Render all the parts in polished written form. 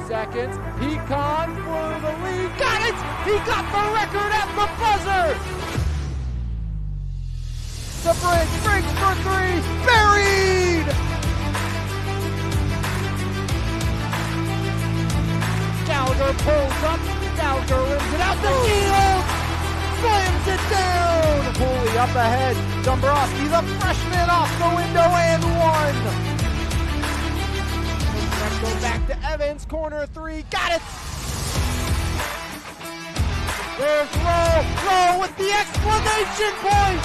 seconds. Pecan for the lead. Got it! He got the record at the buzzer! The Briggs for three. Buried! Gallagher pulls up. Gallagher rims it out. The heel slams it down. Pooley up ahead. Dombrowski, the freshman, off the window and one. Go back to Evans, corner three, got it! There's Rowe with the exclamation point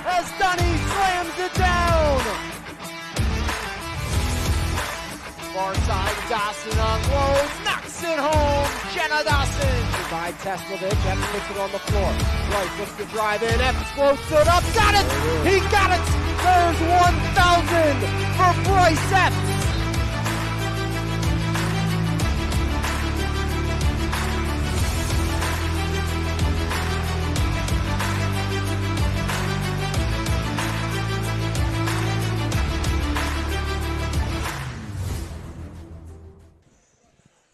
as Dunny slams it down. Far side, Dawson unloads, knocks it home, Jenna Dawson. By Teslovich, Evans puts it on the floor. Right, looks to drive in, Evans floats it up, got it! He got it! There's 1,000 for Bryce Epps.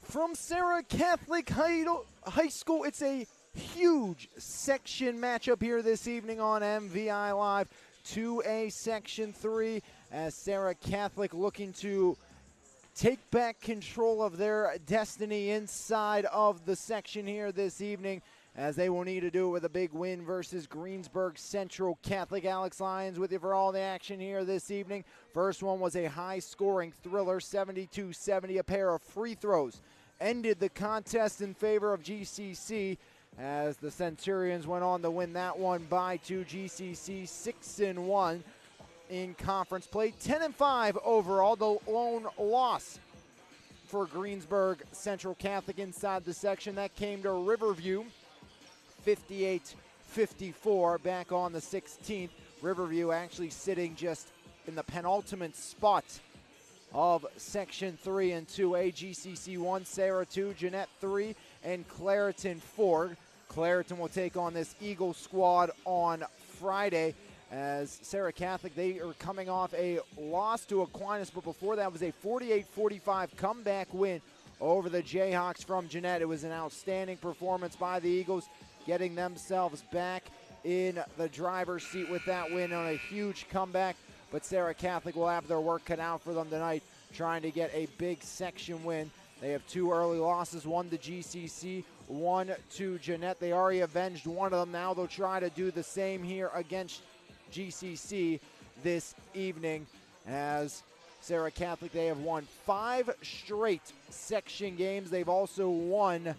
From Serra Catholic High School, it's a huge section matchup here this evening on MVI Live. 2A Section 3 as Serra Catholic looking to take back control of their destiny inside of the section here this evening, as they will need to do it with a big win versus Greensburg Central Catholic. Alex Lyons with you for all the action here this evening. First one was a high-scoring thriller, 72-70, a pair of free throws ended the contest in favor of GCC as the Centurions went on to win that one by 2. GCC 6-1 in conference play, 10-5 overall. The lone loss for Greensburg Central Catholic inside the section, that came to Riverview, 58-54 back on the 16th. Riverview actually sitting just in the penultimate spot of Section 3 and 2A. GCC 1, Serra 2, Jeanette 3, and Clareton 4. Clareton will take on this Eagle squad on Friday, as Serra Catholic, they are coming off a loss to Aquinas, but before that was a 48-45 comeback win over the Jayhawks from Jeanette. It was an outstanding performance by the Eagles, getting themselves back in the driver's seat with that win on a huge comeback. But Serra Catholic will have their work cut out for them tonight, trying to get a big section win. They have two early losses, one to GCC, one to Jeanette. They already avenged one of them. Now they'll try to do the same here against GCC this evening, as Serra Catholic, they have won 5 straight section games. They've also won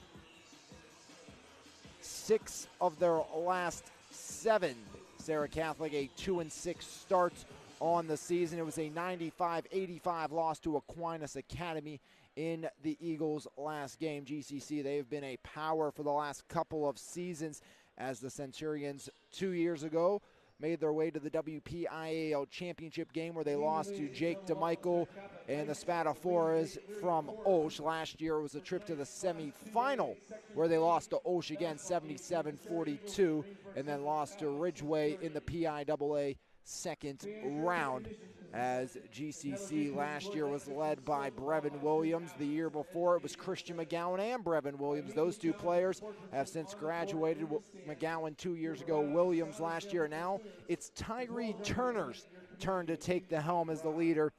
6 of their last 7. Serra Catholic, a 2-6 start on the season. It was a 95-85 loss to Aquinas Academy in the Eagles' last game. GCC, they've been a power for the last couple of seasons, as the Centurions 2 years ago made their way to the WPIAL championship game, where they lost to Jake DeMichael and the Spatafores from Osh. Last year it was a trip to the semifinal, where they lost to Osh again 77-42, and then lost to Ridgeway in the PIAA second round, as GCC last year was led by Brevin Williams. The year before it was Christian McGowan and Brevin Williams. Those two players have since graduated. McGowan 2 years ago, Williams last year. Now it's Tyree Turner's turn to take the helm as the leader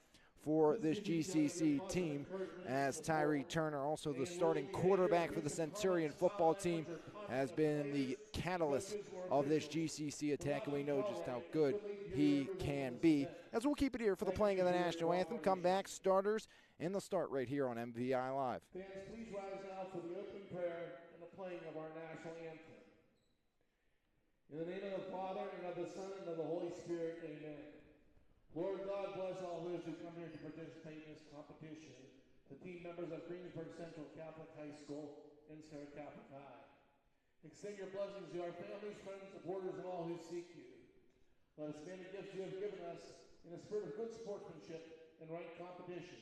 for this GCC team, as Tyree Turner, also the starting quarterback for the Centurion football team, has been the catalyst of this GCC attack, and we know just how good he can be. As we'll keep it here for the playing of the national anthem. Come back, starters, and the start right here on MVI Live. Fans, please rise now for the opening prayer and the playing of our national anthem. In the name of the Father, and of the Son, and of the Holy Spirit, amen. Lord God, bless all those who come here to participate in this competition, the team members of Greensburg Central Catholic High School and Serra Catholic High. Extend your blessings to our families, friends, supporters, and all who seek you. Let us spend the gifts you have given us in a spirit of good sportsmanship and right competition.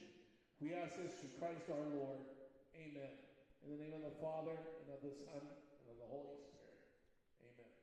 We ask this through Christ our Lord. Amen. In the name of the Father, and of the Son, and of the Holy Spirit. Amen.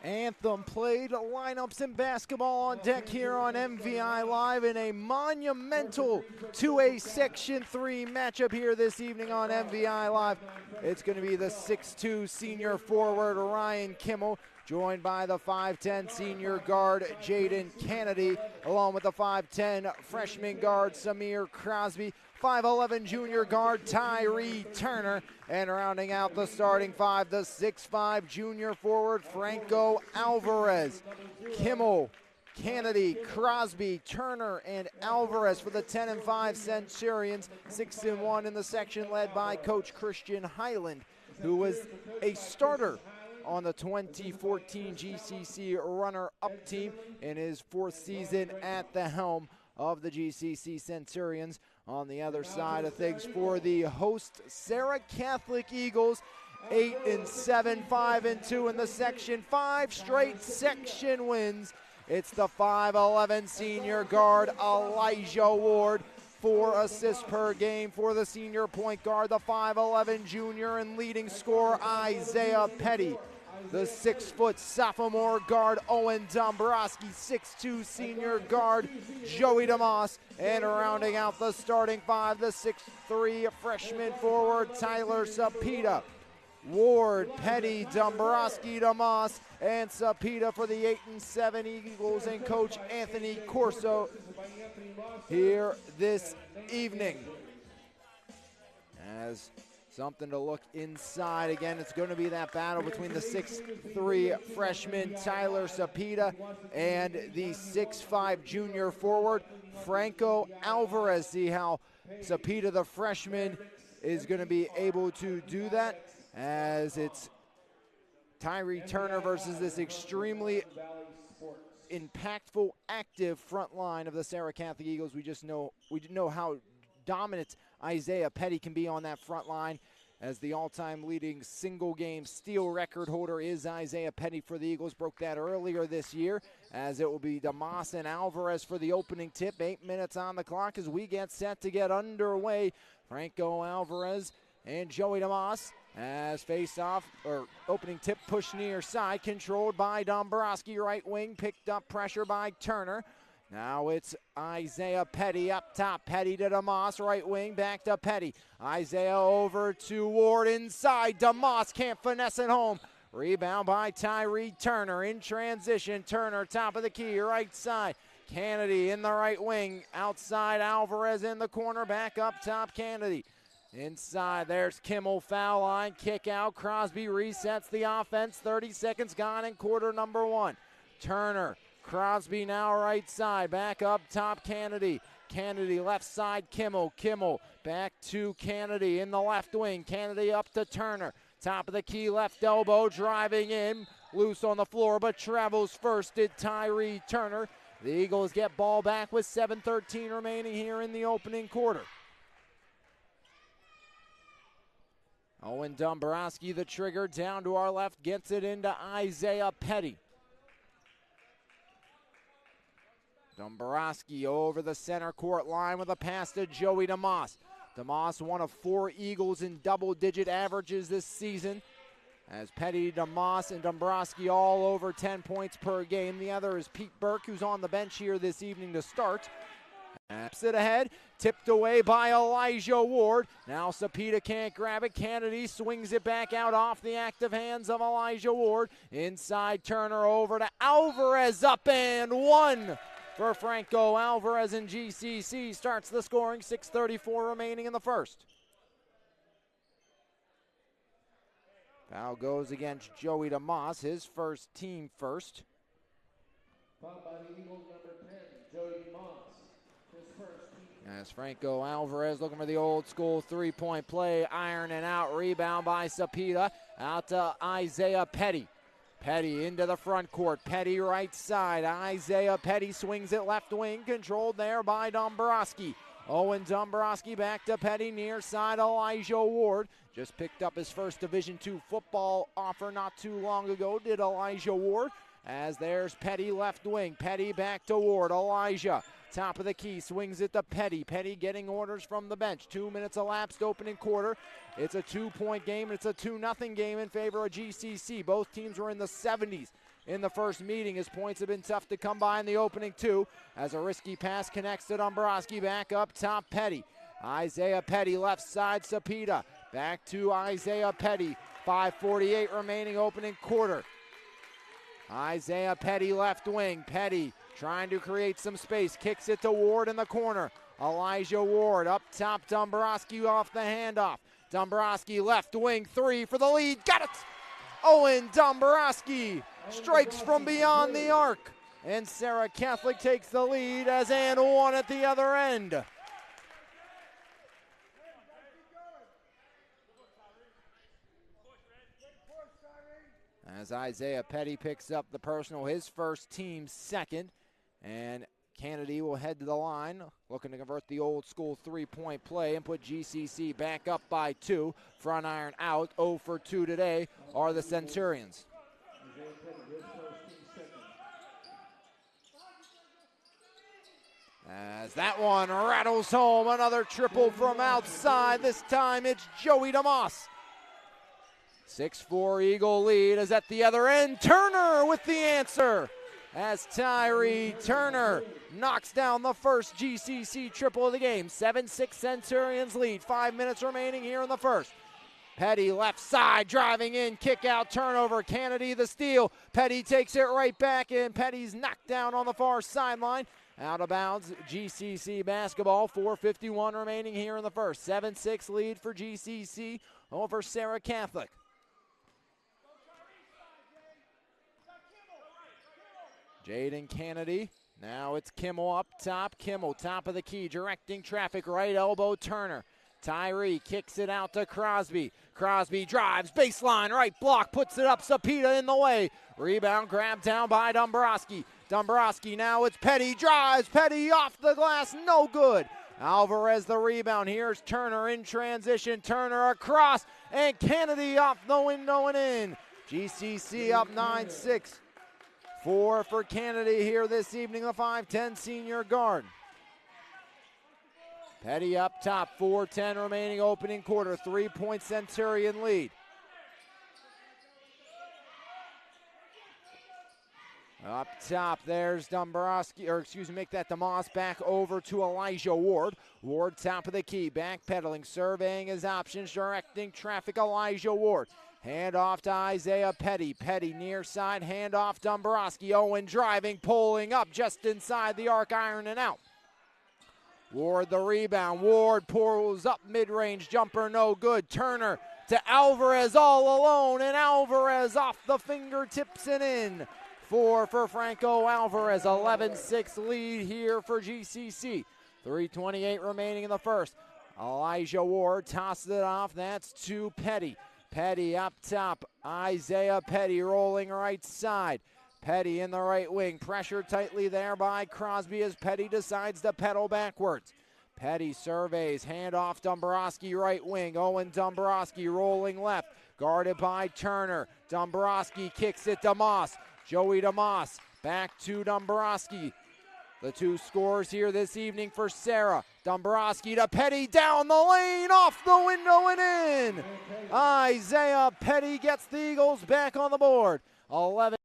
Anthem played, lineups in basketball on deck here on MVI Live in a monumental 2A Section 3 matchup here this evening on MVI Live. It's going to be the 6'2 senior forward Ryan Kimmel, joined by the 5'10 senior guard Jaden Kennedy, along with the 5'10 freshman guard Samir Crosby, 5'11 junior guard Tyree Turner, and rounding out the starting five, the 6'5 junior forward Franco Alvarez. Kimmel, Kennedy, Crosby, Turner, and Alvarez for the 10-5 Centurions, 6-1 in the section, led by Coach Christian Highland, who was a starter on the 2014 GCC runner-up team in his fourth season at the helm of the GCC Centurions. On the other side of things for the host Serra Catholic Eagles, 8-7, 5-2 in the section, 5 straight section wins. It's the 5'11 senior guard Elijah Ward, 4 assists per game for the senior point guard, the 5'11 junior and leading scorer Isaiah Petty. The 6-foot sophomore guard Owen Dombrowski, 6'2 senior guard Joey DeMoss, and rounding out the starting five, the 6'3 freshman forward Tyler Sapita. Ward, Petty, Dombrowski, DeMoss, and Sapita for the 8-7 Eagles, and Coach Anthony Corso here this evening. As something to look inside again, it's going to be that battle between the 6'3 freshman Tyler Sapita and the 6'5 junior forward Franco Alvarez. See how Sapita, the freshman, is going to be able to do that, as it's Tyree Turner versus this extremely impactful, active front line of the Serra Catholic Eagles. We know how dominant Isaiah Petty can be on that front line, as the all-time leading single-game steal record holder is Isaiah Petty for the Eagles. Broke that earlier this year, as it will be DeMoss and Alvarez for the opening tip. 8 minutes on the clock as we get set to get underway. Franco Alvarez and Joey DeMoss as face-off, or opening tip push near side, controlled by Dombrowski, right wing, picked up pressure by Turner. Now it's Isaiah Petty up top. Petty to DeMoss, right wing, back to Petty. Isaiah over to Ward inside. DeMoss can't finesse it home. Rebound by Tyree Turner in transition. Turner top of the key, right side. Kennedy in the right wing. Outside Alvarez in the corner, back up top Kennedy. Inside, there's Kimmel, foul line, kick out. Crosby resets the offense. 30 seconds gone in quarter number one. Turner. Crosby now right side, back up top Kennedy. Kennedy left side, Kimmel. Kimmel back to Kennedy in the left wing. Kennedy up to Turner. Top of the key, left elbow, driving in. Loose on the floor, but travels first did Tyree Turner. The Eagles get ball back with 7:13 remaining here in the opening quarter. Owen Dombrowski, the trigger, down to our left, gets it into Isaiah Petty. Dombrowski over the center court line with a pass to Joey DeMoss. DeMoss, one of 4 Eagles in double-digit averages this season, as Petty, DeMoss, and Dombrowski all over 10 points per game. The other is Pete Burke, who's on the bench here this evening to start. Snaps it ahead, tipped away by Elijah Ward. Now Sapita can't grab it. Kennedy swings it back out off the active hands of Elijah Ward. Inside, Turner over to Alvarez, up and one for Franco Alvarez, and GCC starts the scoring. 6:34 remaining in the first. Foul goes against Joey DeMoss, his first, team first. Fouled by the Eagles, number 10, Joey DeMoss, his first team. As Franco Alvarez looking for the old school three-point play, ironing out, rebound by Sapita, out to Isaiah Petty. Petty into the front court. Petty right side. Isaiah Petty swings it left wing, controlled there by Dombrowski. Owen Dombrowski back to Petty, near side Elijah Ward. Just picked up his first Division II football offer not too long ago, did Elijah Ward. As there's Petty left wing. Petty back to Ward. Elijah, top of the key, swings it to Petty. Petty getting orders from the bench. 2 minutes elapsed, opening quarter. It's a 2-point game. It's a 2-0 game in favor of GCC. Both teams were in the 70s in the first meeting. His points have been tough to come by in the opening two, as a risky pass connects to Dombrowski. Back up top, Petty. Isaiah Petty, left side, Sapita. Back to Isaiah Petty. 5:48 remaining, opening quarter. Isaiah Petty, left wing. Petty trying to create some space. Kicks it to Ward in the corner. Elijah Ward up top. Dombrowski off the handoff. Dombrowski, left wing, three for the lead. Got it! Owen Dombrowski strikes from beyond the arc. And Serra Catholic takes the lead as Ann won at the other end. As Isaiah Petty picks up the personal, his first, team second. And Kennedy will head to the line, looking to convert the old school three-point play and put GCC back up by 2. Front iron out, 0 for 2 today are the Centurions. As that one rattles home, another triple from outside. This time it's Joey DeMoss. 6-4 Eagle lead is at the other end. Turner with the answer, as Tyree Turner knocks down the first GCC triple of the game. 7-6 Centurions lead. 5 minutes remaining here in the first. Petty left side, driving in, kick out, turnover. Kennedy the steal. Petty takes it right back, and Petty's knocked down on the far sideline. Out of bounds, GCC basketball. 4:51 remaining here in the first. 7-6 lead for GCC over Serra Catholic. Jaden Kennedy. Now it's Kimmel up top. Kimmel, top of the key, directing traffic, right elbow, Turner. Tyree kicks it out to Crosby. Crosby drives, baseline, right block, puts it up. Sapita in the way. Rebound grabbed down by Dombrowski. Dombrowski, now it's Petty, drives. Petty off the glass, no good. Alvarez the rebound. Here's Turner in transition. Turner across, and Kennedy off the window and in. GCC up 9-6. 4 for Kennedy here this evening, the 5'10 senior guard. Petty up top, 4:10 remaining opening quarter. 3-point Centurion lead. Up top, there's Dombrowski, make that DeMoss back over to Elijah Ward. Ward top of the key, backpedaling, surveying his options, directing traffic, Elijah Ward. Hand off to Isaiah Petty. Petty near side, hand off Dombrowski. Owen driving, pulling up just inside the arc, iron and out. Ward the rebound. Ward pulls up mid-range jumper, no good. Turner to Alvarez all alone, and Alvarez off the fingertips and in. 4 for Franco Alvarez. 11-6 lead here for GCC. 3:28 remaining in the first. Elijah Ward tosses it off. That's to Petty. Petty up top. Isaiah Petty rolling right side. Petty in the right wing. Pressure tightly there by Crosby as Petty decides to pedal backwards. Petty surveys. Hand off Dombrowski right wing. Owen Dombrowski rolling left. Guarded by Turner. Dombrowski kicks it to Moss. Joey DeMoss back to Dombrowski. The two scores here this evening for Serra. Dombrowski to Petty, down the lane, off the window and in. Isaiah Petty gets the Eagles back on the board. 11.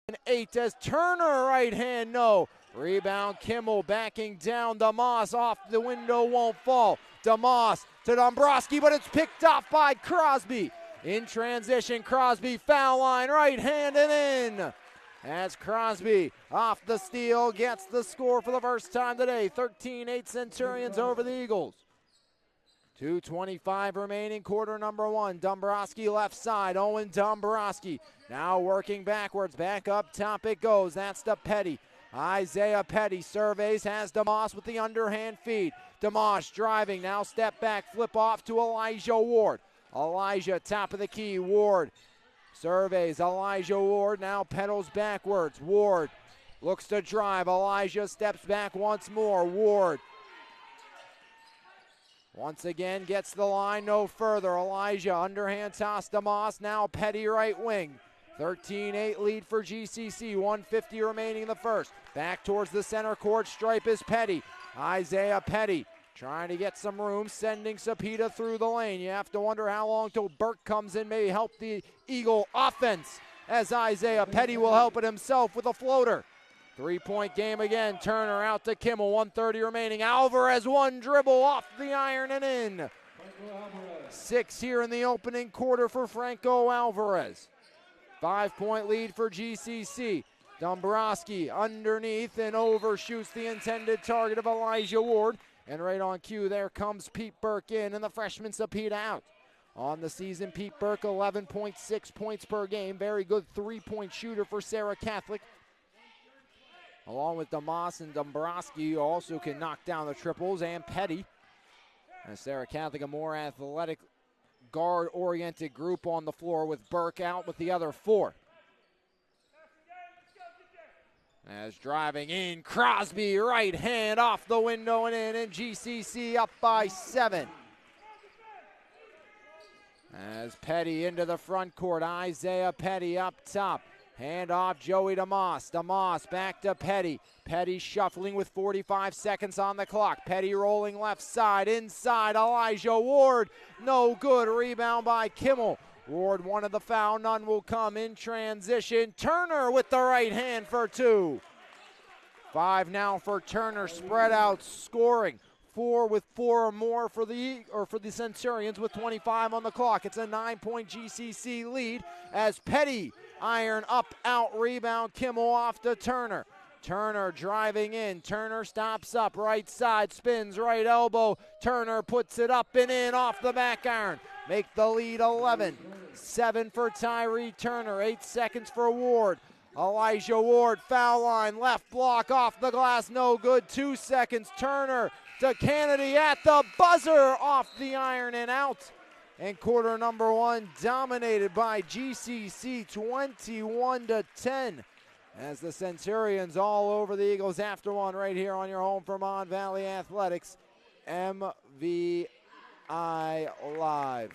And 8 as Turner right hand, no. Rebound, Kimmel backing down. DeMoss off the window, won't fall. DeMoss to Dombrowski, but it's picked off by Crosby. In transition, Crosby, foul line, right hand and in. As Crosby off the steal gets the score for the first time today. 13-8 Centurions over the Eagles. 2:25 remaining, quarter number 1. Dombrowski left side, Owen Dombrowski. Now working backwards, back up top it goes. That's to Petty. Isaiah Petty surveys, has DeMoss with the underhand feed. DeMoss driving, now step back, flip off to Elijah Ward. Elijah, top of the key, Ward surveys, Elijah Ward now pedals backwards. Ward looks to drive, Elijah steps back once more. Ward once again gets the line, no further. Elijah, underhand toss to Moss, now Petty right wing. 13-8 lead for GCC, 1:50 remaining in the first. Back towards the center court stripe is Petty. Isaiah Petty trying to get some room, sending Sapita through the lane. You have to wonder how long till Burke comes in, maybe help the Eagle offense, as Isaiah Petty will help it himself with a floater. 3-point game again. Turner out to Kimmel, 1:30 remaining. Alvarez, one dribble off the iron and in. 6 here in the opening quarter for Franco Alvarez. 5-point lead for GCC. Dombrowski underneath and overshoots the intended target of Elijah Ward. And right on cue, there comes Pete Burke in, and the freshman Sapita out. On the season, Pete Burke, 11.6 points per game. Very good 3-point shooter for Serra Catholic. Along with DeMoss and Dombrowski, also can knock down the triples, and Petty. And Serra Catholic, a more athletic, guard-oriented group on the floor, with Burke out with the other 4. As driving in, Crosby, right hand off the window and in, and GCC up by 7. As Petty into the front court, Isaiah Petty up top. Hand off Joey DeMoss. DeMoss back to Petty. Petty shuffling with 45 seconds on the clock. Petty rolling left side, inside Elijah Ward. No good, rebound by Kimmel. Ward wanted the foul, none will come in transition. Turner with the right hand for 2. 5 now for Turner, spread out scoring. 4 with 4 or more for the Centurions with 25 on the clock. It's a 9-point GCC lead as Petty iron up, out, rebound. Kimmel off to Turner. Turner driving in. Turner stops up, right side, spins, right elbow. Turner puts it up and in off the back iron. Make the lead 11. 7 for Tyree Turner, 8 seconds for Ward. Elijah Ward, foul line, left block off the glass, no good. 2 seconds. Turner to Kennedy at the buzzer, off the iron and out. And quarter number 1 dominated by GCC, 21-10. As the Centurions all over the Eagles after one right here on your home for Mon Valley Athletics, MVI Live.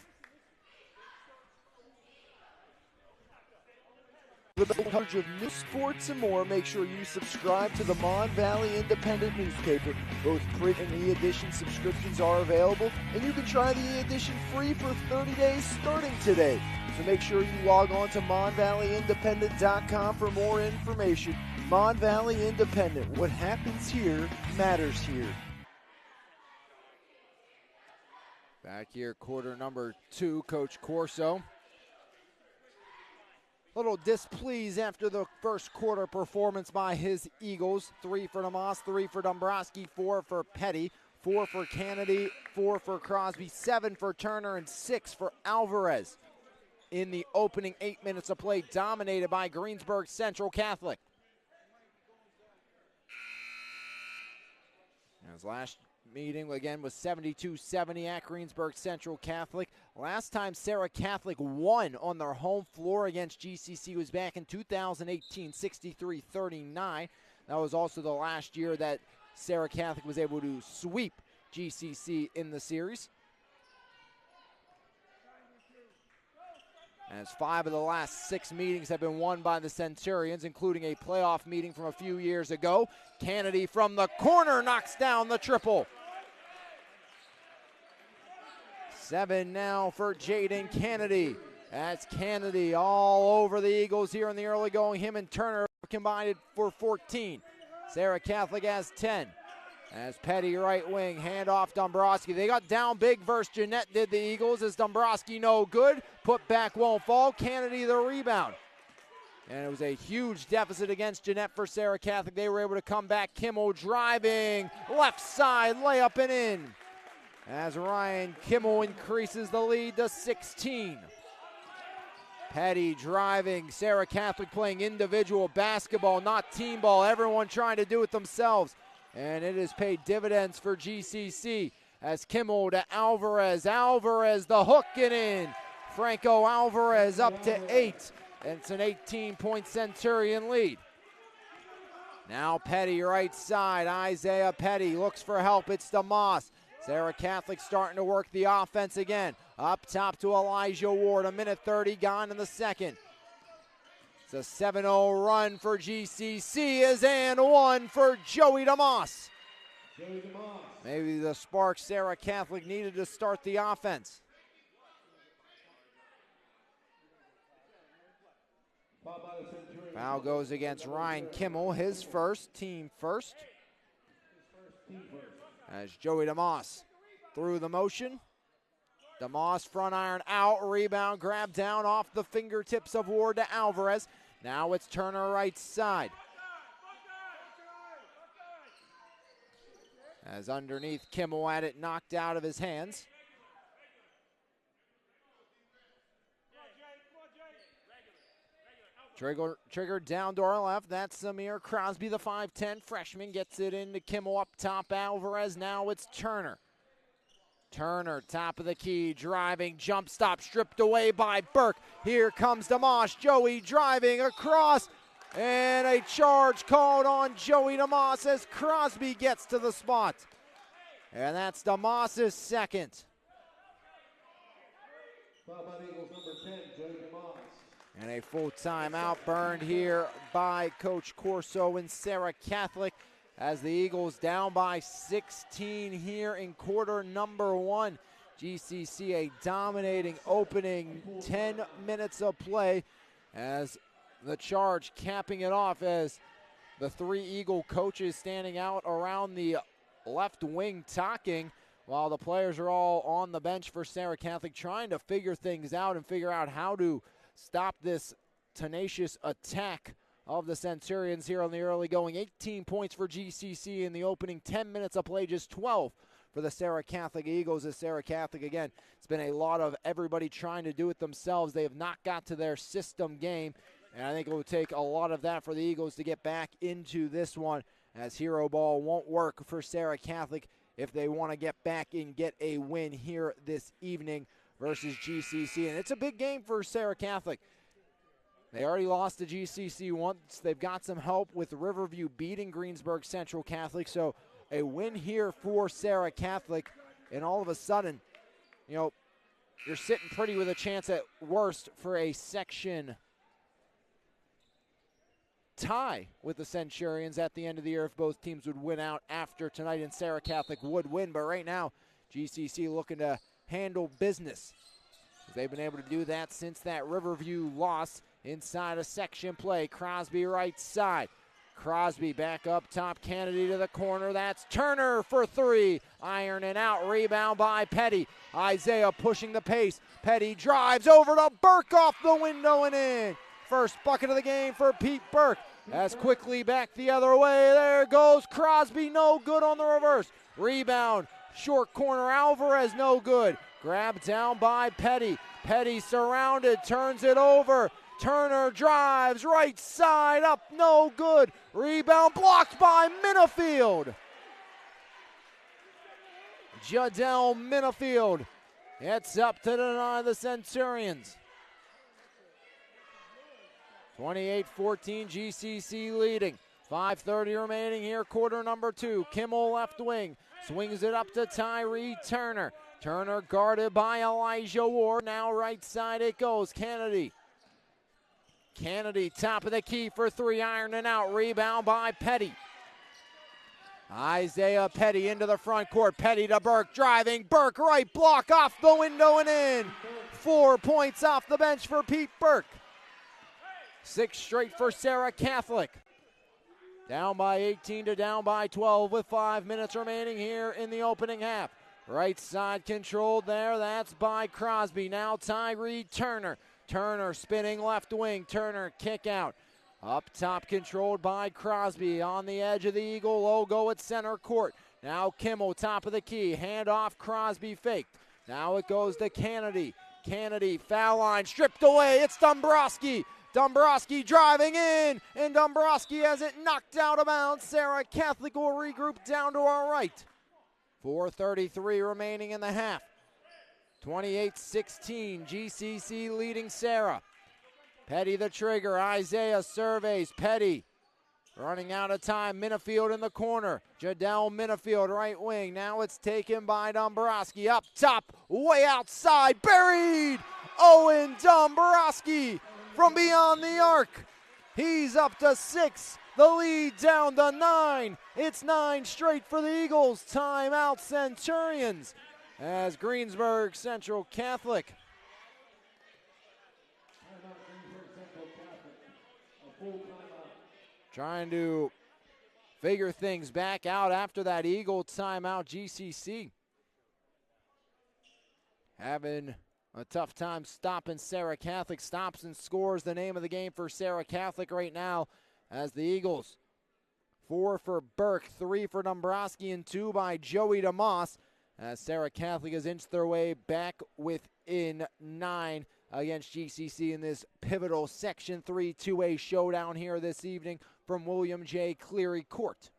For the coverage of news, sports, and more, make sure you subscribe to the Mon Valley Independent newspaper. Both print and e-edition subscriptions are available, and you can try the e-edition free for 30 days starting today. So make sure you log on to MonValleyIndependent.com for more information. Mon Valley Independent, what happens here matters here. Back here, quarter number 2, Coach Corso. Little displeased after the first quarter performance by his Eagles. 3 for DeMoss, 3 for Dombrowski, 4 for Petty, 4 for Kennedy, 4 for Crosby, 7 for Turner, and 6 for Alvarez. In the opening 8 minutes of play, dominated by Greensburg Central Catholic. As last meeting again was 72-70 at Greensburg Central Catholic. Last time Serra Catholic won on their home floor against GCC was back in 2018, 63-39. That was also the last year that Serra Catholic was able to sweep GCC in the series. As 5 of the last 6 meetings have been won by the Centurions, including a playoff meeting from a few years ago. Kennedy from the corner knocks down the triple. 7 now for Jaden Kennedy. That's Kennedy all over the Eagles here in the early going. Him and Turner combined for 14. Serra Catholic has 10. As Petty right wing, hand off Dombrowski. They got down big versus Jeanette, did the Eagles, as Dombrowski no good. Put back won't fall. Kennedy the rebound. And it was a huge deficit against Jeanette for Serra Catholic. They were able to come back. Kimmel driving, left side, layup and in. As Ryan Kimmel increases the lead to 16. Petty driving, Serra Catholic playing individual basketball, not team ball. Everyone trying to do it themselves. And it has paid dividends for GCC as Kimmel to Alvarez. Alvarez the hook and in. Franco Alvarez up to 8. And it's an 18-point Centurion lead. Now Petty right side. Isaiah Petty looks for help. It's DeMoss. Serra Catholic starting to work the offense again. Up top to Elijah Ward. 1:30 gone in the second. It's a 7-0 run for GCC as and 1 for Joey DeMoss. Joey DeMoss. Maybe the spark Serra Catholic needed to start the offense. Foul goes against Ryan Kimmel, his first, team first. As Joey DeMoss through the motion. DeMoss front iron out, rebound, grab down off the fingertips of Ward to Alvarez. Now it's Turner right side. As underneath, Kimmel had it knocked out of his hands. Trigger down to our left. That's Samir Crosby, the 5'10 freshman. Gets it into Kimmel up top. Alvarez. Now it's Turner. Turner, top of the key, driving, jump stop, stripped away by Burke. Here comes DeMoss. Joey driving across. And a charge called on Joey DeMoss as Crosby gets to the spot. And that's DeMoss's second. Foul by the Eagles, number 10, Joey DeMoss. And a full timeout burned here by Coach Corso and Serra Catholic as the Eagles down by 16 here in quarter number one. GCC a dominating opening 10 minutes of play as the charge capping it off as the three Eagle coaches standing out around the left wing talking while the players are all on the bench for Serra Catholic trying to figure things out and figure out how to stop this tenacious attack of the Centurions here on the early going. 18 points for GCC in the opening 10 minutes of play, just 12 for the Serra Catholic Eagles. As Serra Catholic, again, it's been a lot of everybody trying to do it themselves. They have not got to their system game, and I think it will take a lot of that for the Eagles to get back into this one, as hero ball won't work for Serra Catholic if they want to get back and get a win here this evening versus GCC. And it's a big game for Serra Catholic. They already lost to GCC once. They've got some help with Riverview beating Greensburg Central Catholic. So a win here for Serra Catholic. And all of a sudden, you know, you're sitting pretty with a chance at worst for a section tie with the Centurions at the end of the year if both teams would win out after tonight, and Serra Catholic would win. But right now, GCC looking to handle business. They've been able to do that since that Riverview loss inside a section play. Crosby right side. Crosby back up top. Kennedy to the corner. That's Turner for three. Iron and out. Rebound by Petty. Isaiah pushing the pace. Petty drives over to Burke off the window and in. First bucket of the game for Pete Burke. As quickly back the other way. There goes Crosby. No good on the reverse. Rebound. Short corner. Alvarez. No good. Grabbed down by Petty. Petty surrounded. Turns it over. Turner drives. Right side up. No good. Rebound blocked by Minifield. Jadell Minifield gets up to deny the Centurions. 28-14 GCC leading. 5:30 remaining here, quarter number two. Kimmel left wing. Swings it up to Tyree Turner. Turner guarded by Elijah Ward. Now right side it goes. Kennedy. Kennedy top of the key for three. Iron and out. Rebound by Petty. Isaiah Petty into the front court. Petty to Burke driving. Burke right block off the window and in. 4 points off the bench for Pete Burke. 6 straight for Serra Catholic. Down by 18 to down by 12 with 5 minutes remaining here in the opening half. Right side controlled there. That's by Crosby. Now Tyree Turner. Turner spinning left wing. Turner kick out. Up top controlled by Crosby. On the edge of the Eagle logo at center court. Now Kimmel top of the key. Hand off. Crosby faked. Now it goes to Kennedy. Kennedy foul line stripped away. It's Dombrowski. Dombrowski driving in, and Dombrowski has it knocked out of bounds. Serra Catholic will regroup down to our right. 4:33 remaining in the half. 28-16, GCC leading Serra. Petty the trigger, Isaiah surveys, Petty running out of time. Minifield in the corner, Jadell Minifield right wing. Now it's taken by Dombrowski, up top, way outside, buried! Owen Dombrowski from beyond the arc. He's up to 6 The lead down to 9. It's 9 straight for the Eagles. Timeout Centurions as Greensburg Central Catholic trying to figure things back out after that Eagle timeout. GCC having a tough time stopping Serra Catholic. Stops and scores the name of the game for Serra Catholic right now as the Eagles. 4 for Burke, 3 for Dombrowski, and 2 by Joey DeMoss as Serra Catholic has inched their way back within 9 against GCC in this pivotal Section 3 2A showdown here this evening from William J. Cleary Court.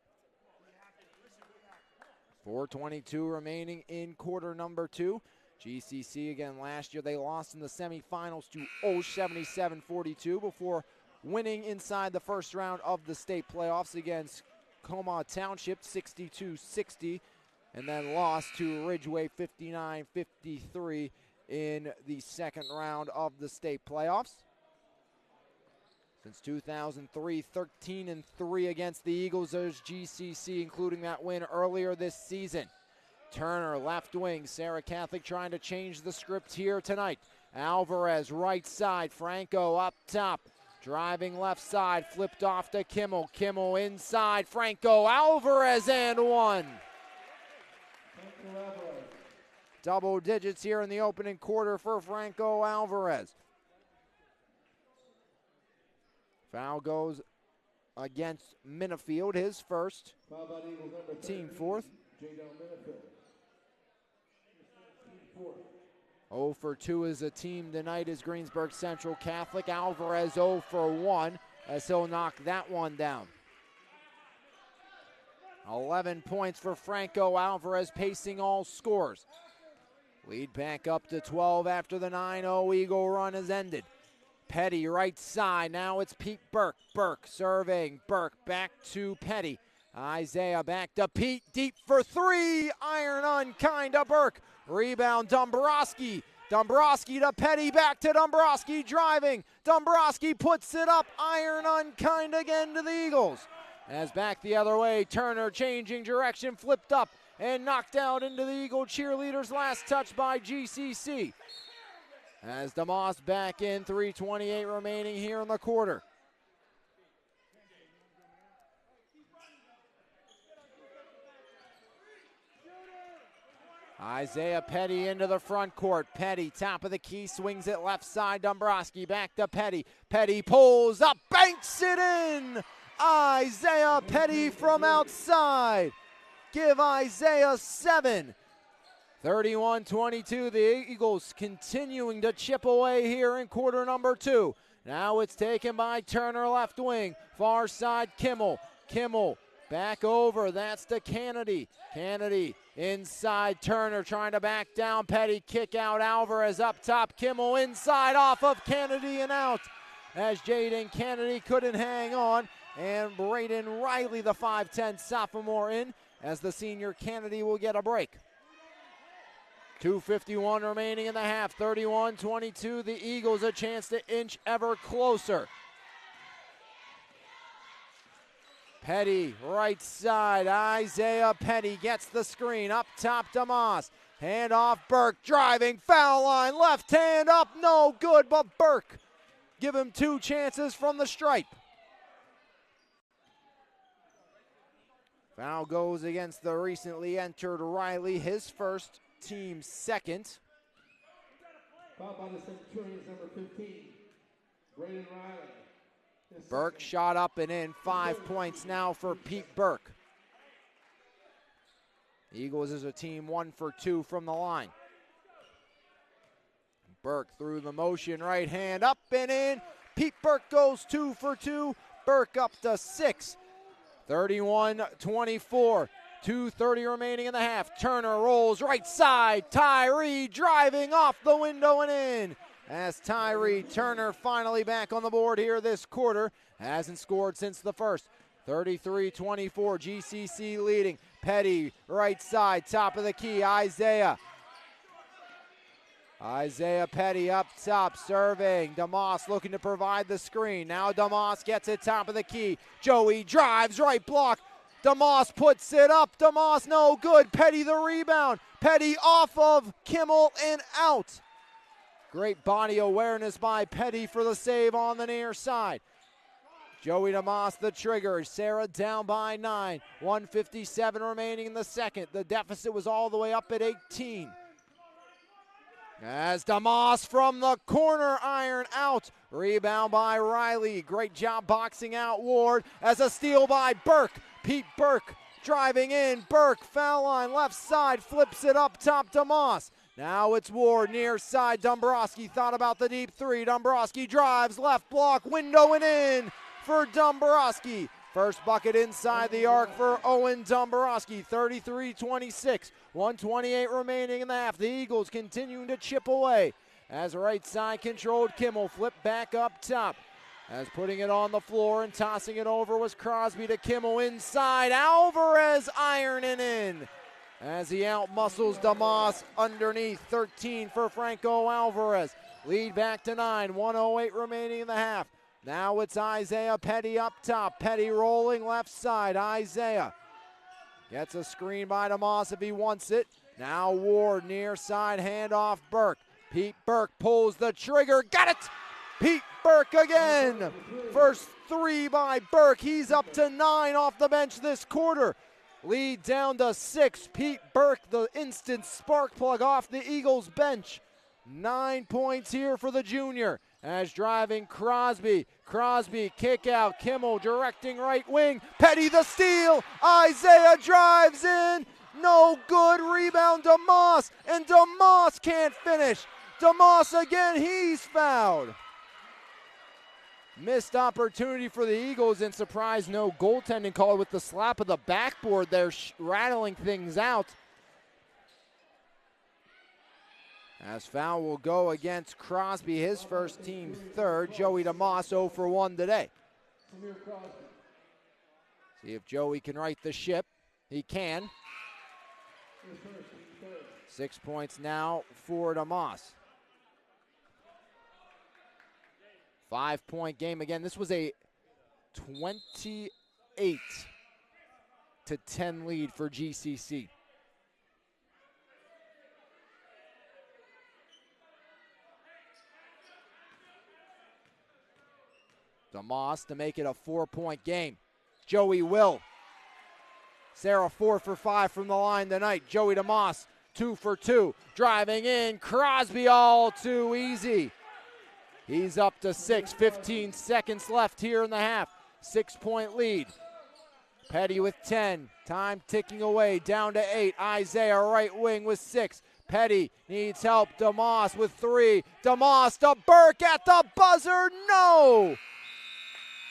4:22 remaining in quarter number 2. GCC again last year, they lost in the semifinals to 77-42 before winning inside the first round of the state playoffs against Comaw Township 62-60, and then lost to Ridgeway 59-53 in the second round of the state playoffs. Since 2003, 13-3 against the Eagles as GCC, including that win earlier this season. Turner, left wing. Serra Catholic trying to change the script here tonight. Alvarez, right side. Franco up top. Driving left side. Flipped off to Kimmel. Kimmel inside. Franco, Alvarez, and 1. Double digits here in the opening quarter for Franco Alvarez. Foul goes against Minifield, his first, team fourth. 0 for 2 as a team tonight is Greensburg Central Catholic. Alvarez 0 for 1 as he'll knock that one down. 11 points for Franco Alvarez, pacing all scores. Lead back up to 12 after the 9-0 Eagle run has ended. Petty right side, now it's Pete Burke. Burke serving, Burke back to Petty. Isaiah back to Pete, deep for 3, iron unkind to Burke. Rebound Dombrowski. Dombrowski to Petty, back to Dombrowski driving. Dombrowski puts it up, iron unkind again to the Eagles. As back the other way, Turner changing direction, flipped up and knocked out into the Eagle cheerleaders. Last touch by GCC. As DeMoss back in, 3:28 remaining here in the quarter. Isaiah Petty into the front court. Petty, top of the key, swings it left side. Dombrowski back to Petty. Petty pulls up, banks it in. Isaiah Petty from outside. Give Isaiah 7. 31-22, the Eagles continuing to chip away here in quarter number 2. Now it's taken by Turner, left wing. Far side, Kimmel. Kimmel back over, that's to Kennedy. Kennedy inside, Turner trying to back down. Petty kick out, Alvarez up top. Kimmel inside off of Kennedy and out. As Jaden Kennedy couldn't hang on. And Braden Riley, the 5'10 sophomore, in as the senior Kennedy will get a break. 2:51 remaining in the half. 31-22. The Eagles a chance to inch ever closer. Petty, right side. Isaiah Petty gets the screen. Up top to Moss. Hand off Burke. Driving, foul line. Left hand up. No good, but Burke. Give him 2 chances from the stripe. Foul goes against the recently entered Riley. His first, team second. Foul by the Centurions, number 15, Braden Riley. Burke shot up and in. 5 points now for Pete Burke. Eagles is a team 1 for 2 from the line. Burke through the motion, right hand up and in. Pete Burke goes 2 for 2. Burke up to 6. 31-24. 2:30 remaining in the half. Turner rolls right side. Tyree driving off the window and in. As Tyree Turner finally back on the board here this quarter. Hasn't scored since the first. 33-24. GCC leading. Petty right side. Top of the key. Isaiah. Isaiah Petty up top, serving. DeMoss looking to provide the screen. Now DeMoss gets it top of the key. Joey drives, right block. DeMoss puts it up. DeMoss no good. Petty the rebound. Petty off of Kimmel and out. Great body awareness by Petty for the save on the near side. Joey DeMoss the trigger. Serra down by 9. 1:57 remaining in the second. The deficit was all the way up at 18. As DeMoss from the corner, iron out. Rebound by Riley. Great job boxing out Ward as a steal by Burke. Pete Burke driving in. Burke, foul line, left side, flips it up top to Moss. Now it's Ward, near side. Dombrowski thought about the deep three. Dombrowski drives, left block, window and in for Dombrowski. First bucket inside the arc for Owen Dombrowski, 33-26. 1:28 remaining in the half. The Eagles continuing to chip away as right side controlled. Kimmel flipped back up top. As putting it on the floor and tossing it over was Crosby to Kimmel inside. Alvarez ironing in as he outmuscles DeMoss underneath. 13 for Franco Alvarez. Lead back to 9. 1:08 remaining in the half. Now it's Isaiah Petty up top. Petty rolling left side. Isaiah gets a screen by DeMoss if he wants it. Now Ward near side handoff Burke. Pete Burke pulls the trigger. Got it! Pete Burke again. First three by Burke. He's up to 9 off the bench this quarter. Lead down to 6. Pete Burke, the instant spark plug off the Eagles bench. 9 points here for the junior. As driving Crosby. Crosby kick out. Kimmel directing right wing. Petty the steal. Isaiah drives in. No good. Rebound DeMoss. And DeMoss can't finish. DeMoss again. He's fouled. Missed opportunity for the Eagles and surprise no goaltending call with the slap of the backboard there, rattling things out. As foul will go against Crosby, his first team third. Joey DeMoss 0 for 1 today. See if Joey can right the ship. He can. 6 points now for DeMoss. 5-point game again. This was a 28-10 lead for GCC. DeMoss to make it a 4-point game. Joey will. Serra 4 for 5 from the line tonight. Joey DeMoss 2 for 2. Driving in. Crosby all too easy. He's up to 6. 15 seconds left here in the half. 6-point lead. Petty with 10. Time ticking away. Down to 8. Isaiah right wing with 6. Petty needs help. DeMoss with 3. DeMoss to Burke at the buzzer. No!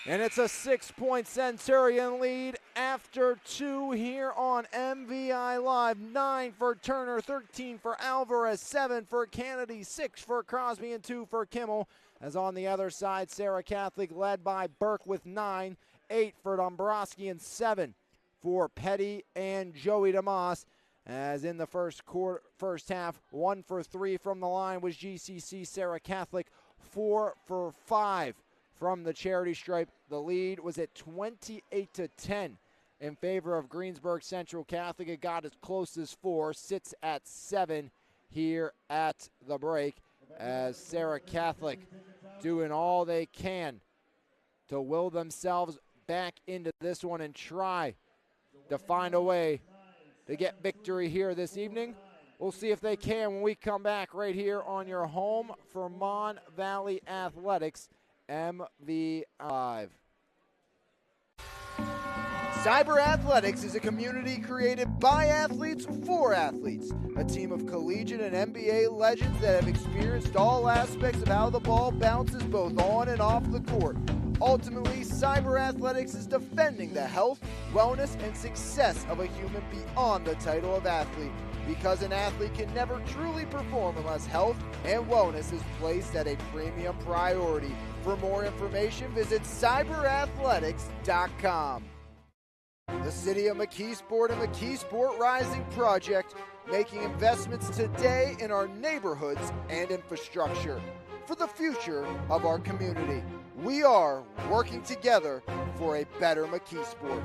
And it's a 6-point Centurion lead after 2 here on MVI Live. 9 for Turner, 13 for Alvarez, 7 for Kennedy, 6 for Crosby, and 2 for Kimmel. As on the other side, Serra Catholic led by Burke with 9, 8 for Dombrowski, and 7 for Petty and Joey DeMoss. As in the first half, 1 for 3 from the line was GCC Serra Catholic, 4 for 5 from the charity stripe. The lead was at 28-10 in favor of Greensburg Central Catholic. It got as close as 4, sits at 7 here at the break, as Serra Catholic doing all they can to will themselves back into this one and try to find a way to get victory here this evening. We'll see if they can when we come back right here on your home for Mon Valley Athletics, MV Live. Cyber Athletics is a community created by athletes for athletes. A team of collegiate and NBA legends that have experienced all aspects of how the ball bounces both on and off the court. Ultimately, Cyber Athletics is defending the health, wellness, and success of a human beyond the title of athlete. Because an athlete can never truly perform unless health and wellness is placed at a premium priority. For more information, visit cyberathletics.com. The City of McKeesport and McKeesport Rising Project, making investments today in our neighborhoods and infrastructure for the future of our community. We are working together for a better McKeesport.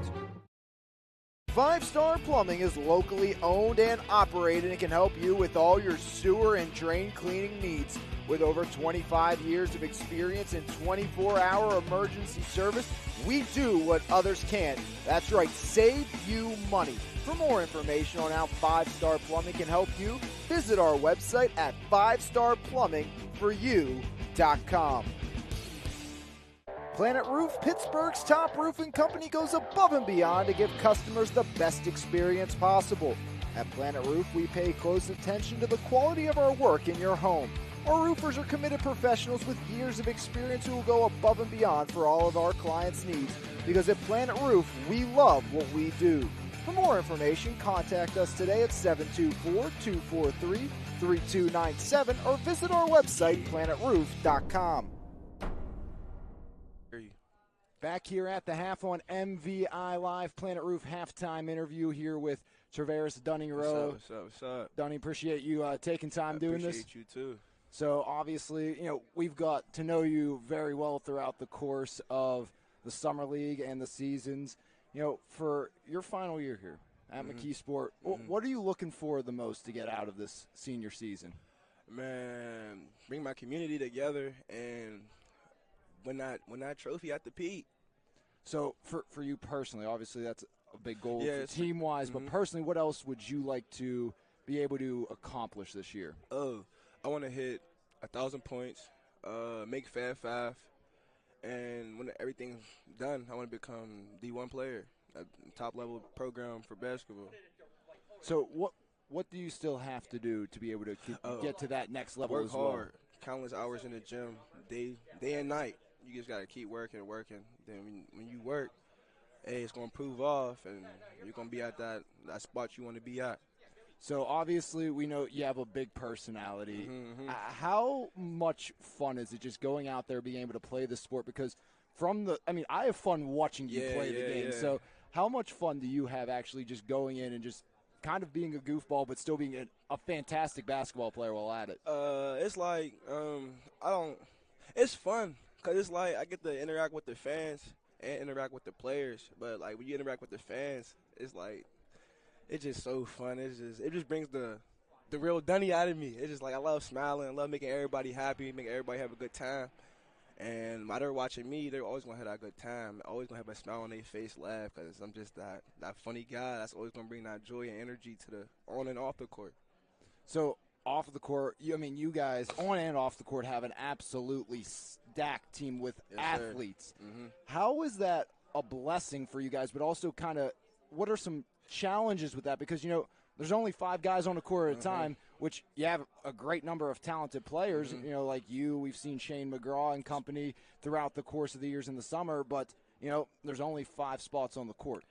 5-Star Plumbing is locally owned and operated and can help you with all your sewer and drain cleaning needs. With over 25 years of experience in 24-hour emergency service, we do what others can't. That's right, save you money. For more information on how 5-Star Plumbing can help you, visit our website at 5starplumbingforyou.com. Planet Roof, Pittsburgh's top roofing company, goes above and beyond to give customers the best experience possible. At Planet Roof, we pay close attention to the quality of our work in your home. Our roofers are committed professionals with years of experience who will go above and beyond for all of our clients' needs, because at Planet Roof, we love what we do. For more information, contact us today at 724-243-3297 or visit our website, planetroof.com. Back here at the half on MVI Live, Planet Roof halftime interview here with Traveris Dunning-Rowe. What's up? Dunning, appreciate you taking time doing this. Appreciate you too. So obviously, we've got to know you very well throughout the course of the summer league and the seasons. For your final year here at McKeesport, what are you looking for the most to get out of this senior season? Man, bring my community together and win that trophy at the peak. So for you personally, obviously that's a big goal team-wise, but personally, what else would you like to be able to accomplish this year? I want to hit 1,000 points, make Fab Five, and when everything's done, I want to become D1 player, a top-level program for basketball. So what do you still have to do to be able to get to that next level as well? Work hard, countless hours in the gym, day and night. You just got to keep working. Then when you work, it's going to prove off, and you're going to be at that spot you want to be at. So, obviously, we know you have a big personality. How much fun is it just going out there, being able to play the sport? Because I have fun watching you play the game. Yeah. So, how much fun do you have actually just going in and just kind of being a goofball but still being a fantastic basketball player while at it? It's like it's fun. Because it's like I get to interact with the fans and interact with the players. But, like, when you interact with the fans, it's like it's just so fun. It just brings the real Dunny out of me. It's just like I love smiling. I love making everybody happy, making everybody have a good time. And while they're watching me, they're always going to have that good time. Always going to have a smile on their face, laugh, because I'm just that funny guy that's always going to bring that joy and energy to the on and off the court. So, off of the court, you guys, on and off the court, have an absolutely stacked team with athletes. How is that a blessing for you guys, but also kind of what are some challenges with that? Because, there's only 5 guys on the court at a time, which you have a great number of talented players, like you. We've seen Shane McGraw and company throughout the course of the years in the summer, but, there's only 5 spots on the court.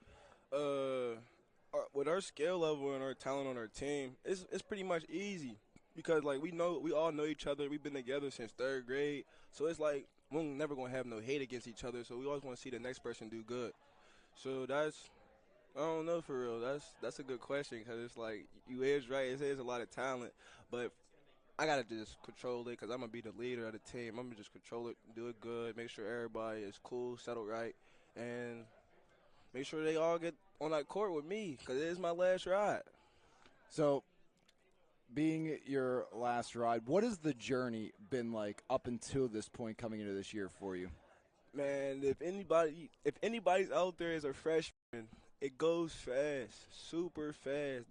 With our skill level and our talent on our team, it's pretty much easy. Because, like, we all know each other. We've been together since 3rd grade. So it's like we're never going to have no hate against each other. So we always want to see the next person do good. So I don't know for real. That's a good question because it's like you is right. It is a lot of talent. But I got to just control it because I'm going to be the leader of the team. I'm going to just control it, do it good, make sure everybody is cool, settled right, and make sure they all get on that court with me because it is my last ride. So, being your last ride, what has the journey been like up until this point coming into this year for you? Man, if anybody's out there as a freshman, it goes fast, super fast.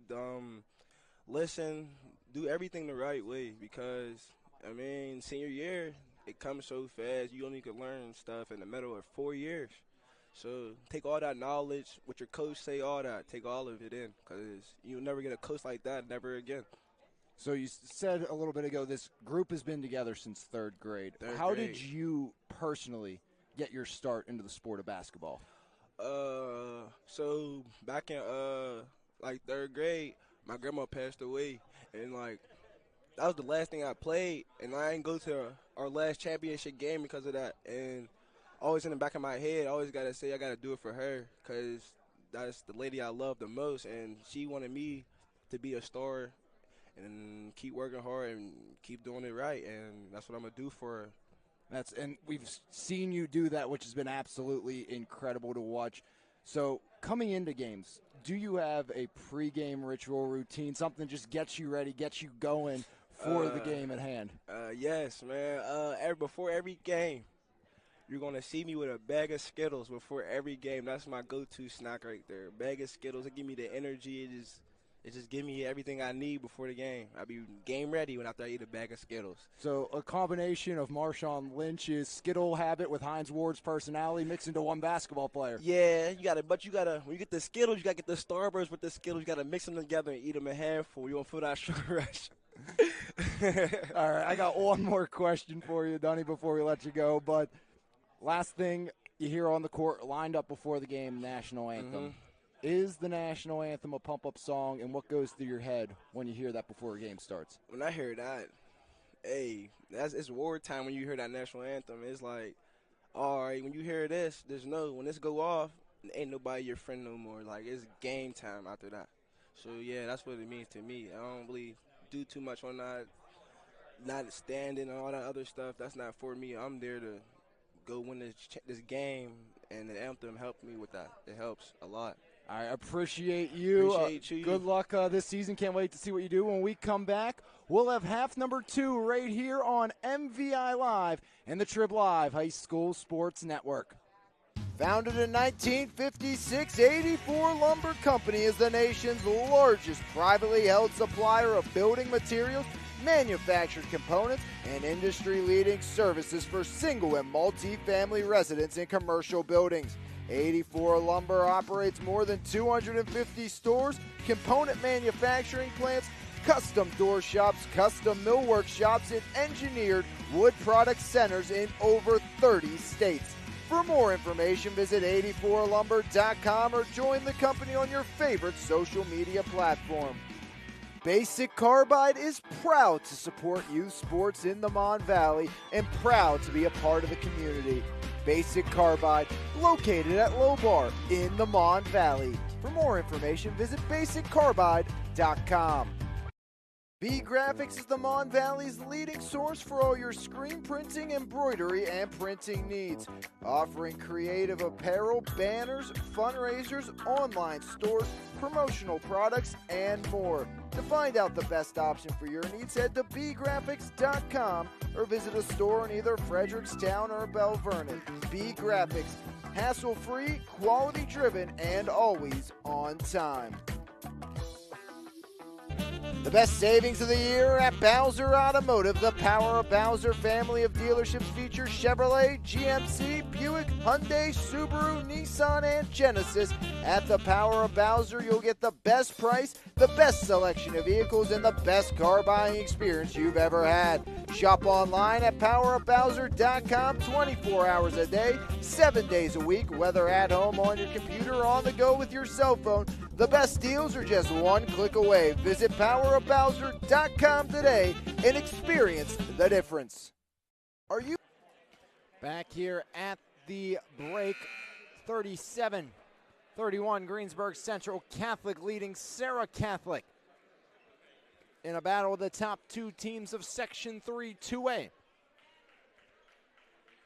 Listen, do everything the right way because, senior year, it comes so fast. You only can learn stuff in the middle of 4 years. So take all that knowledge, what your coach say, all that, take all of it in because you'll never get a coach like that, never again. So you said a little bit ago this group has been together since 3rd grade. How did you personally get your start into the sport of basketball? So back in 3rd grade, my grandma passed away, and that was the last thing I played, and I didn't go to our last championship game because of that. And always in the back of my head, I always gotta say I gotta do it for her, cause that's the lady I love the most, and she wanted me to be a star and keep working hard and keep doing it right, and that's what I'm gonna do for her. And we've seen you do that, which has been absolutely incredible to watch. So coming into games, do you have a pregame ritual routine, something that just gets you ready, gets you going for the game at hand? Yes, man. Before every game, you're gonna see me with a bag of Skittles before every game. That's my go-to snack right there. Bag of Skittles. It give me the energy. It just give me everything I need before the game. I'll be game ready when after I eat a bag of Skittles. So a combination of Marshawn Lynch's Skittle habit with Hines Ward's personality mixed into one basketball player. Yeah, when you get the Skittles, you gotta get the Starburst with the Skittles. You gotta mix them together and eat them in handful. You won't feel that sugar rush. All right, I got one more question for you, Dunny, before we let you go. But last thing you hear on the court, lined up before the game, national anthem. Mm-hmm. Is the national anthem a pump-up song, and what goes through your head when you hear that before a game starts? When I hear that, hey, it's wartime when you hear that national anthem. It's like, all right, when you hear this, when this go off, ain't nobody your friend no more. Like, it's game time after that. So, yeah, that's what it means to me. I don't really do too much on that, not standing and all that other stuff. That's not for me. I'm there to go win this game, and the anthem helped me with that. It helps a lot. I appreciate you. Appreciate you. Good luck this season. Can't wait to see what you do. When we come back, we'll have half number 2 right here on MVI Live and the Trib Live High School Sports Network. Founded in 1956, 84 Lumber Company is the nation's largest privately held supplier of building materials, manufactured components, and industry-leading services for single and multi-family residents in commercial buildings. 84 Lumber operates more than 250 stores, component manufacturing plants, custom door shops, custom millwork shops, and engineered wood product centers in over 30 states. For more information, visit 84lumber.com or join the company on your favorite social media platform. Basic Carbide is proud to support youth sports in the Mon Valley and proud to be a part of the community. Basic Carbide, located at Lobar in the Mon Valley. For more information, visit basiccarbide.com. B Graphics is the Mon Valley's leading source for all your screen printing, embroidery, and printing needs. Offering creative apparel, banners, fundraisers, online stores, promotional products, and more. To find out the best option for your needs, head to bgraphics.com or visit a store in either Frederickstown or Belle Vernon. B Graphics, hassle-free, quality-driven, and always on time. The best savings of the year at Bowser Automotive. The Power of Bowser family of dealerships features Chevrolet, GMC, Buick, Hyundai, Subaru, Nissan, and Genesis. At the Power of Bowser, you'll get the best price, the best selection of vehicles, and the best car buying experience you've ever had. Shop online at powerofbowser.com 24 hours a day, 7 days a week, whether at home, on your computer, or on the go with your cell phone. The best deals are just one click away. Visit powerofbowser.com today and experience the difference. Are you back here at the break? 37-31, Greensburg Central Catholic leading Serra Catholic in a battle of the top 2 teams of Section 3 2A.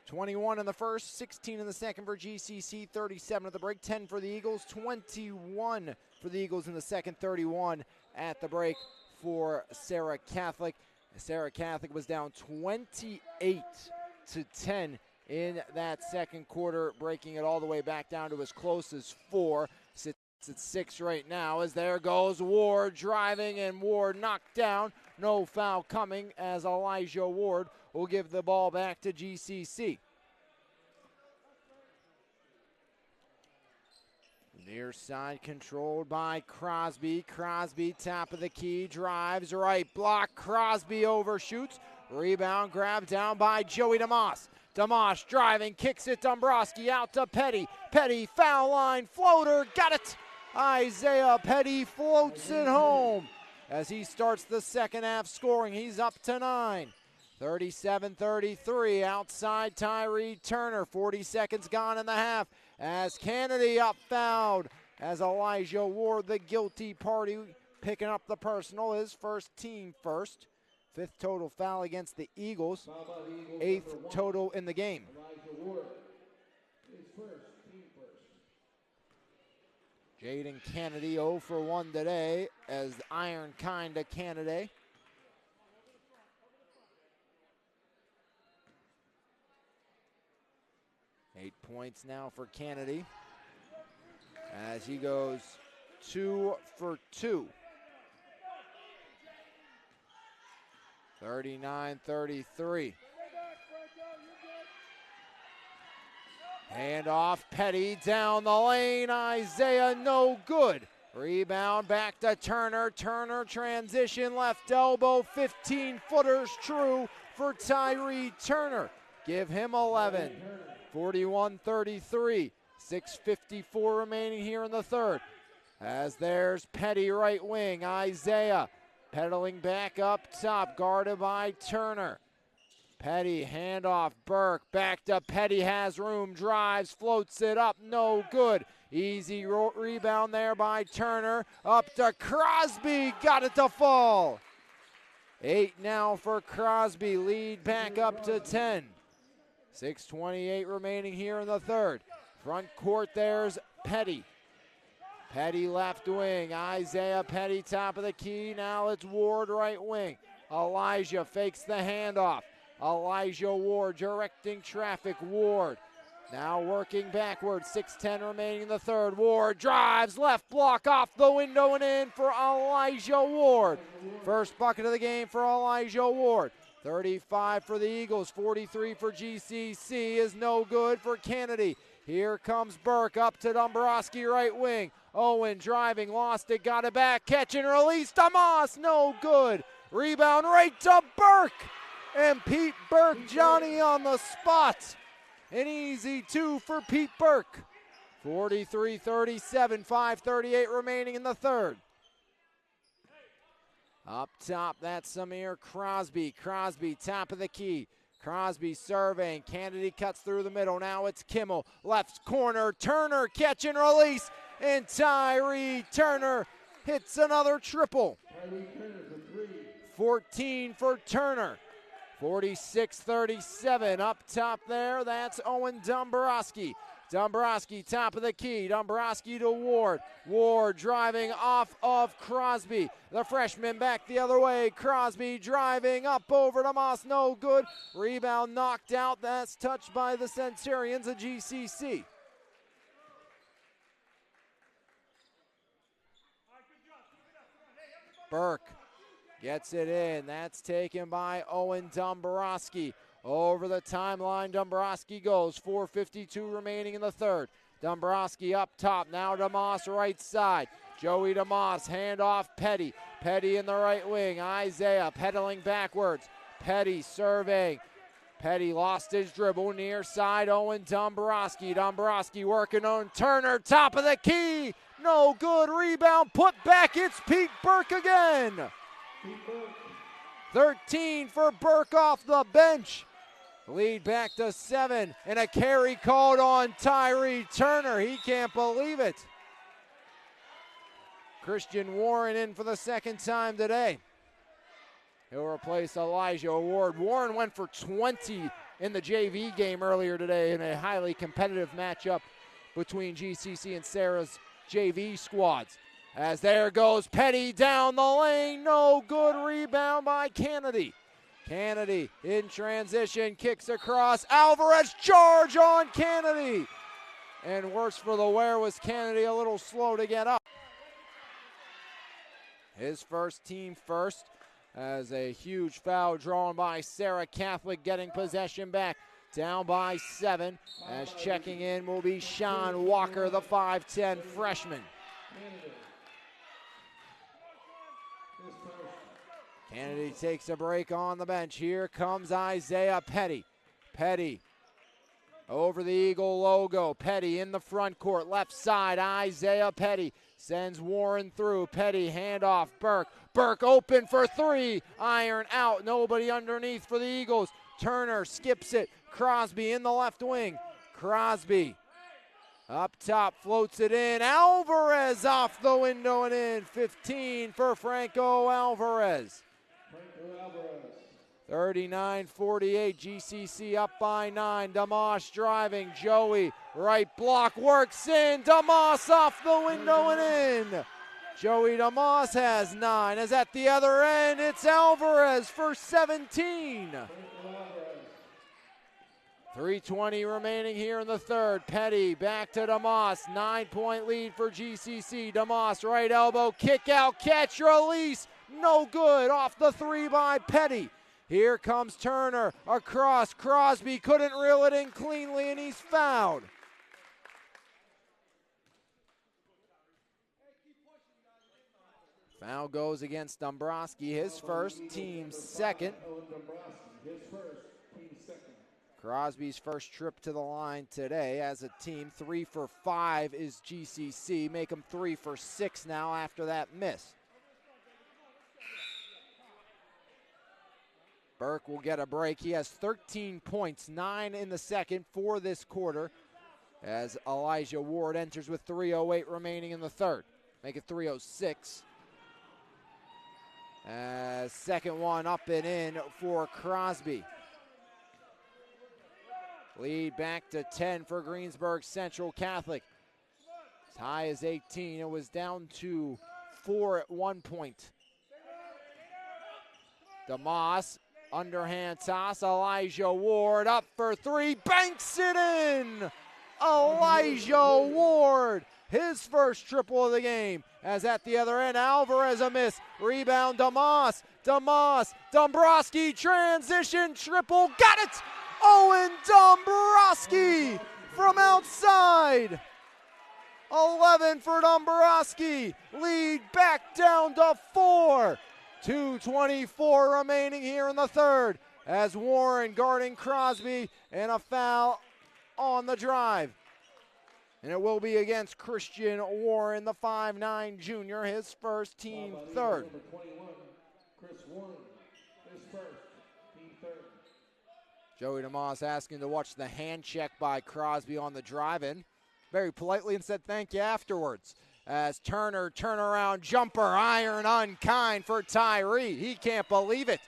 21 in the first, 16 in the second for GCC, 37 at the break, 10 for the Eagles, 21 for the Eagles in the second, 31 at the break for Serra Catholic. Serra Catholic was down 28-10 in that second quarter, breaking it all the way back down to as close as 4. Sits at 6 right now as there goes Ward driving, and Ward knocked down. No foul coming as Elijah Ward will give the ball back to GCC. Near side controlled by Crosby. Crosby, top of the key, drives right, block. Crosby overshoots. Rebound grab down by Joey DeMoss. DeMoss driving, kicks it. Dombrowski out to Petty. Petty, foul line, floater, got it. Isaiah Petty floats it home as he starts the second half scoring. He's up to 9. 37-33, outside Tyree Turner. 40 seconds gone in the half as Kennedy up fouled. as Elijah Ward, the guilty party, picking up the personal, his first team first. 5th total foul against the Eagles. 8th total in the game. Elijah Ward is first, team first. Jaden Kennedy 0 for 1 today as Iron Kinda Kennedy. Eight points now for Kennedy as he goes 2 for 2. 39-33. Hand off, Petty down the lane, Isaiah no good. Rebound back to Turner, Turner transition, left elbow, 15-footers true for Tyree Turner. Give him 11. 41-33, 6:54 remaining here in the third. As there's Petty right wing, Isaiah pedaling back up top, guarded by Turner. Petty, handoff, Burke, back to Petty, has room, drives, floats it up, no good. Easy rebound there by Turner, up to Crosby, got it to fall. 8 now for Crosby, lead back up to 10. 6:28 remaining here in the third. Front court, there's Petty. Petty left wing, Isaiah Petty top of the key. Now it's Ward right wing. Elijah fakes the handoff. Elijah Ward directing traffic. Ward now working backwards. 6:10 remaining in the third. Ward drives, left block off the window and in for Elijah Ward. First bucket of the game for Elijah Ward. 35 for the Eagles, 43 for GCC is no good for Kennedy. Here comes Burke up to Dombrowski right wing. Owen driving, lost it, got it back, catch and release to Moss, no good. Rebound right to Burke. And Pete Burke, Johnny on the spot. An easy 2 for Pete Burke. 43-37, 5:38 remaining in the third. Up top, that's Samir Crosby. Crosby, top of the key. Crosby surveying. Kennedy cuts through the middle. Now it's Kimmel. Left corner. Turner, catch and release. And Tyree Turner hits another triple. 14 for Turner. 46-37. Up top there, that's Owen Dombrowski. Dombrowski, top of the key. Dombrowski to Ward. Ward driving off of Crosby. The freshman back the other way. Crosby driving up over to Moss. No good. Rebound knocked out. That's touched by the Centurions of GCC. Burke gets it in. That's taken by Owen Dombrowski. Over the timeline, Dombrowski goes. 4:52 remaining in the third. Dombrowski up top, now DeMoss right side. Joey DeMoss, hand off Petty. Petty in the right wing. Isaiah pedaling backwards. Petty surveying. Petty lost his dribble, near side, Owen Dombrowski. Dombrowski working on Turner, top of the key. No good, rebound, put back, it's Pete Burke again. 13 for Burke off the bench. Lead back to 7, and a carry called on Tyree Turner. He can't believe it. Christian Warren in for the second time today. He'll replace Elijah Ward. Warren went for 20 in the JV game earlier today in a highly competitive matchup between GCC and Serra's JV squads. As there goes Petty down the lane. No good, rebound by Kennedy. Kennedy in transition, kicks across. Alvarez charge on Kennedy. And worse for the wear was Kennedy, a little slow to get up. His first team first, as a huge foul drawn by Serra Catholic, getting possession back. Down by 7, as checking in will be Sean Walker, the 5'10 freshman. Kennedy takes a break on the bench. Here comes Isaiah Petty. Petty over the Eagle logo. Petty in the front court, left side. Isaiah Petty sends Warren through. Petty handoff, Burke. Burke open for 3. Iron out. Nobody underneath for the Eagles. Turner skips it. Crosby in the left wing. Crosby Up top, floats it in. Alvarez off the window and in. 15 for Franco Alvarez. 39-48, GCC up by 9. Damas driving, Joey, right block, works in. Damas off the window and in. Joey Damas has 9. As at the other end, it's Alvarez for 17. 3:20 remaining here in the third. Petty back to Damas. 9-point lead for GCC. Damas right elbow, kick out, catch, release. No good. Off the 3 by Petty. Here comes Turner across. Crosby couldn't reel it in cleanly, and he's fouled. Foul goes against Dombrowski, his first, team second. Crosby's first trip to the line today as a team. 3 for 5 is GCC. Make them 3 for 6 now after that miss. Burke will get a break. He has 13 points, 9 in the second for this quarter, as Elijah Ward enters with 3:08 remaining in the third. Make it 3:06. Second one up and in for Crosby. Lead back to 10 for Greensburg Central Catholic. As high as 18. It was down to 4 at one point. Damas, underhand toss. Elijah Ward up for 3. Banks it in! Elijah Ward, his first triple of the game. As at the other end, Alvarez a miss. Rebound, Damas. Dombrowski, transition, triple, got it! Owen Dombrowski from outside. 11 for Dombrowski. Lead back down to 4. 2:24 remaining here in the third. As Warren guarding Crosby, and a foul on the drive. And it will be against Christian Warren, the 5'9 junior, his first, team third. Number 21, Chris Warren, his first, team third. Joey Damas asking to watch the hand check by Crosby on the drive-in. Very politely, and said thank you afterwards. As Turner, turnaround jumper, iron unkind for Tyree. He can't believe it.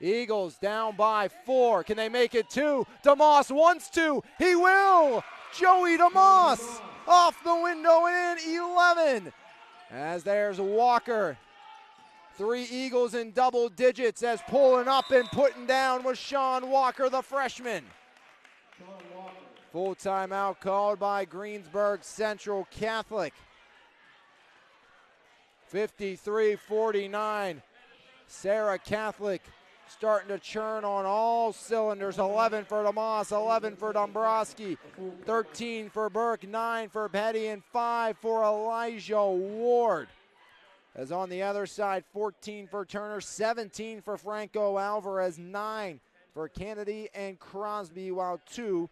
Eagles down by 4. Can they make it 2? Damas wants to. He will. Joey Damas off the window and in. 11. As there's Walker. 3 Eagles in double digits, as pulling up and putting down was Sean Walker, the freshman. Full timeout called by Greensburg Central Catholic. 53-49. Serra Catholic starting to churn on all cylinders. 11 for Damas, 11 for Dombrowski, 13 for Burke, 9 for Petty, and 5 for Elijah Ward. As on the other side, 14 for Turner, 17 for Franco Alvarez, 9 for Kennedy and Crosby, while 2,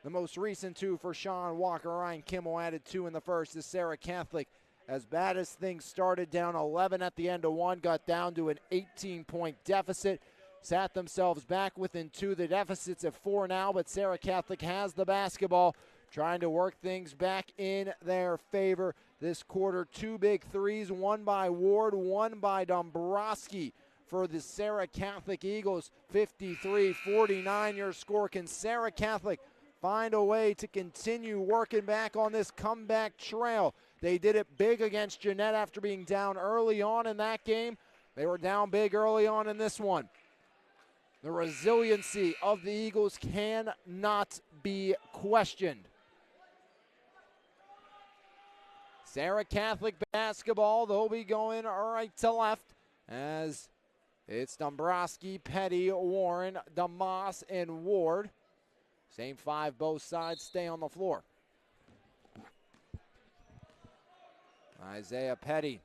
the most recent 2 for Sean Walker. Ryan Kimmel added 2 in the first. Is Serra Catholic, as bad as things started, down 11 at the end of 1, got down to an 18-point deficit, sat themselves back within 2. The deficit's at 4 now, but Serra Catholic has the basketball, trying to work things back in their favor this quarter. 2 big threes, one by Ward, one by Dombrowski for the Serra Catholic Eagles. 53-49 your score. Can Serra Catholic find a way to continue working back on this comeback trail? They did it big against Jeanette after being down early on in that game. They were down big early on in this one. The resiliency of the Eagles cannot be questioned. Serra Catholic basketball, they'll be going right to left, as it's Dombrowski, Petty, Warren, Damas, and Ward. Same 5 both sides stay on the floor. Isaiah Petty.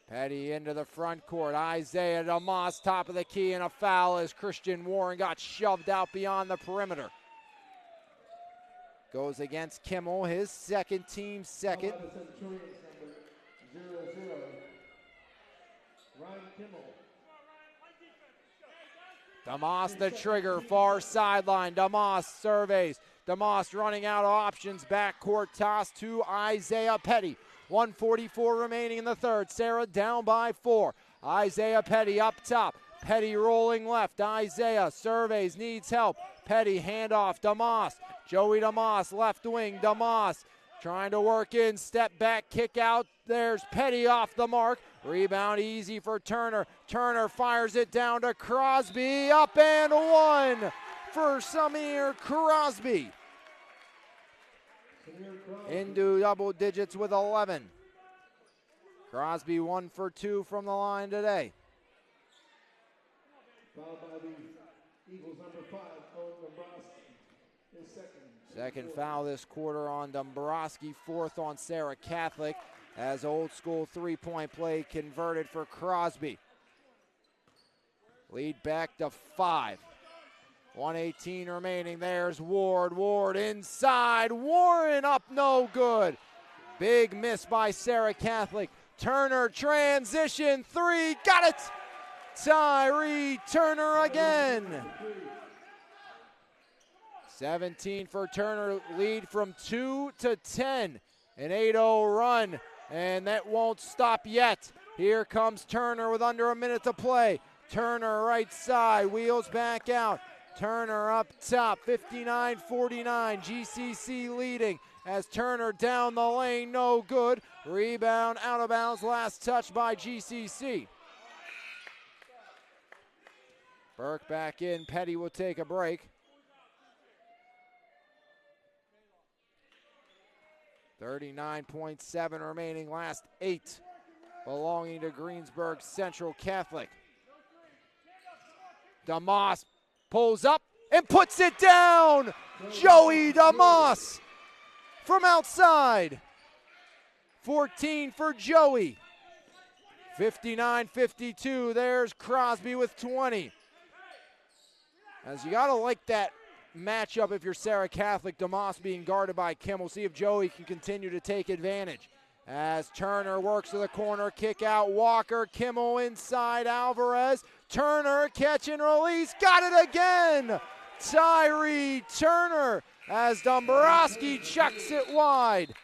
Petty into the front court. Isaiah Damas, top of the key, and a foul as Christian Warren got shoved out beyond the perimeter. Goes against Kimmel, his second, team second. DeMoss the trigger, far sideline. DeMoss surveys. DeMoss running out of options. Backcourt toss to Isaiah Petty. 1:44 remaining in the third. Serra down by 4. Isaiah Petty up top. Petty rolling left. Isaiah surveys, needs help. Petty handoff. DeMoss. Joey DeMoss left wing. DeMoss trying to work in. Step back, kick out. There's Petty off the mark. Rebound easy for Turner. Turner fires it down to Crosby. Up and one for Samir Crosby. Into double digits with 11. Crosby 1 for 2 from the line today. Fouled by the Eagles, number 5, Owen Dombrowski. His Second foul this quarter on Dombrowski, 4th on Serra Catholic, as old school three-point play converted for Crosby. Lead back to 5. 1:18 remaining. There's Ward. Ward inside. Warren up, no good. Big miss by Serra Catholic. Turner transition 3. Got it. Tyree Turner again. 17 for Turner. Lead from 2 to 10. An 8-0 run. And that won't stop yet. Here comes Turner with under a minute to play. Turner right side. Wheels back out. Turner up top, 59-49, GCC leading as Turner down the lane, no good. Rebound out of bounds, last touch by GCC. Burke back in, Petty will take a break. 39.7 remaining, last 8 belonging to Greensburg Central Catholic. DeMoss pulls up and puts it down. Joey DeMoss from outside. 14 for Joey. 59-52. There's Crosby with 20. As you got to like that matchup if you're Serra Catholic. DeMoss being guarded by Kim. We'll see if Joey can continue to take advantage. As Turner works to the corner, kick out Walker, Kimmel inside, Alvarez, Turner catch and release, got it again! Tyree Turner as Dombrowski chucks it wide.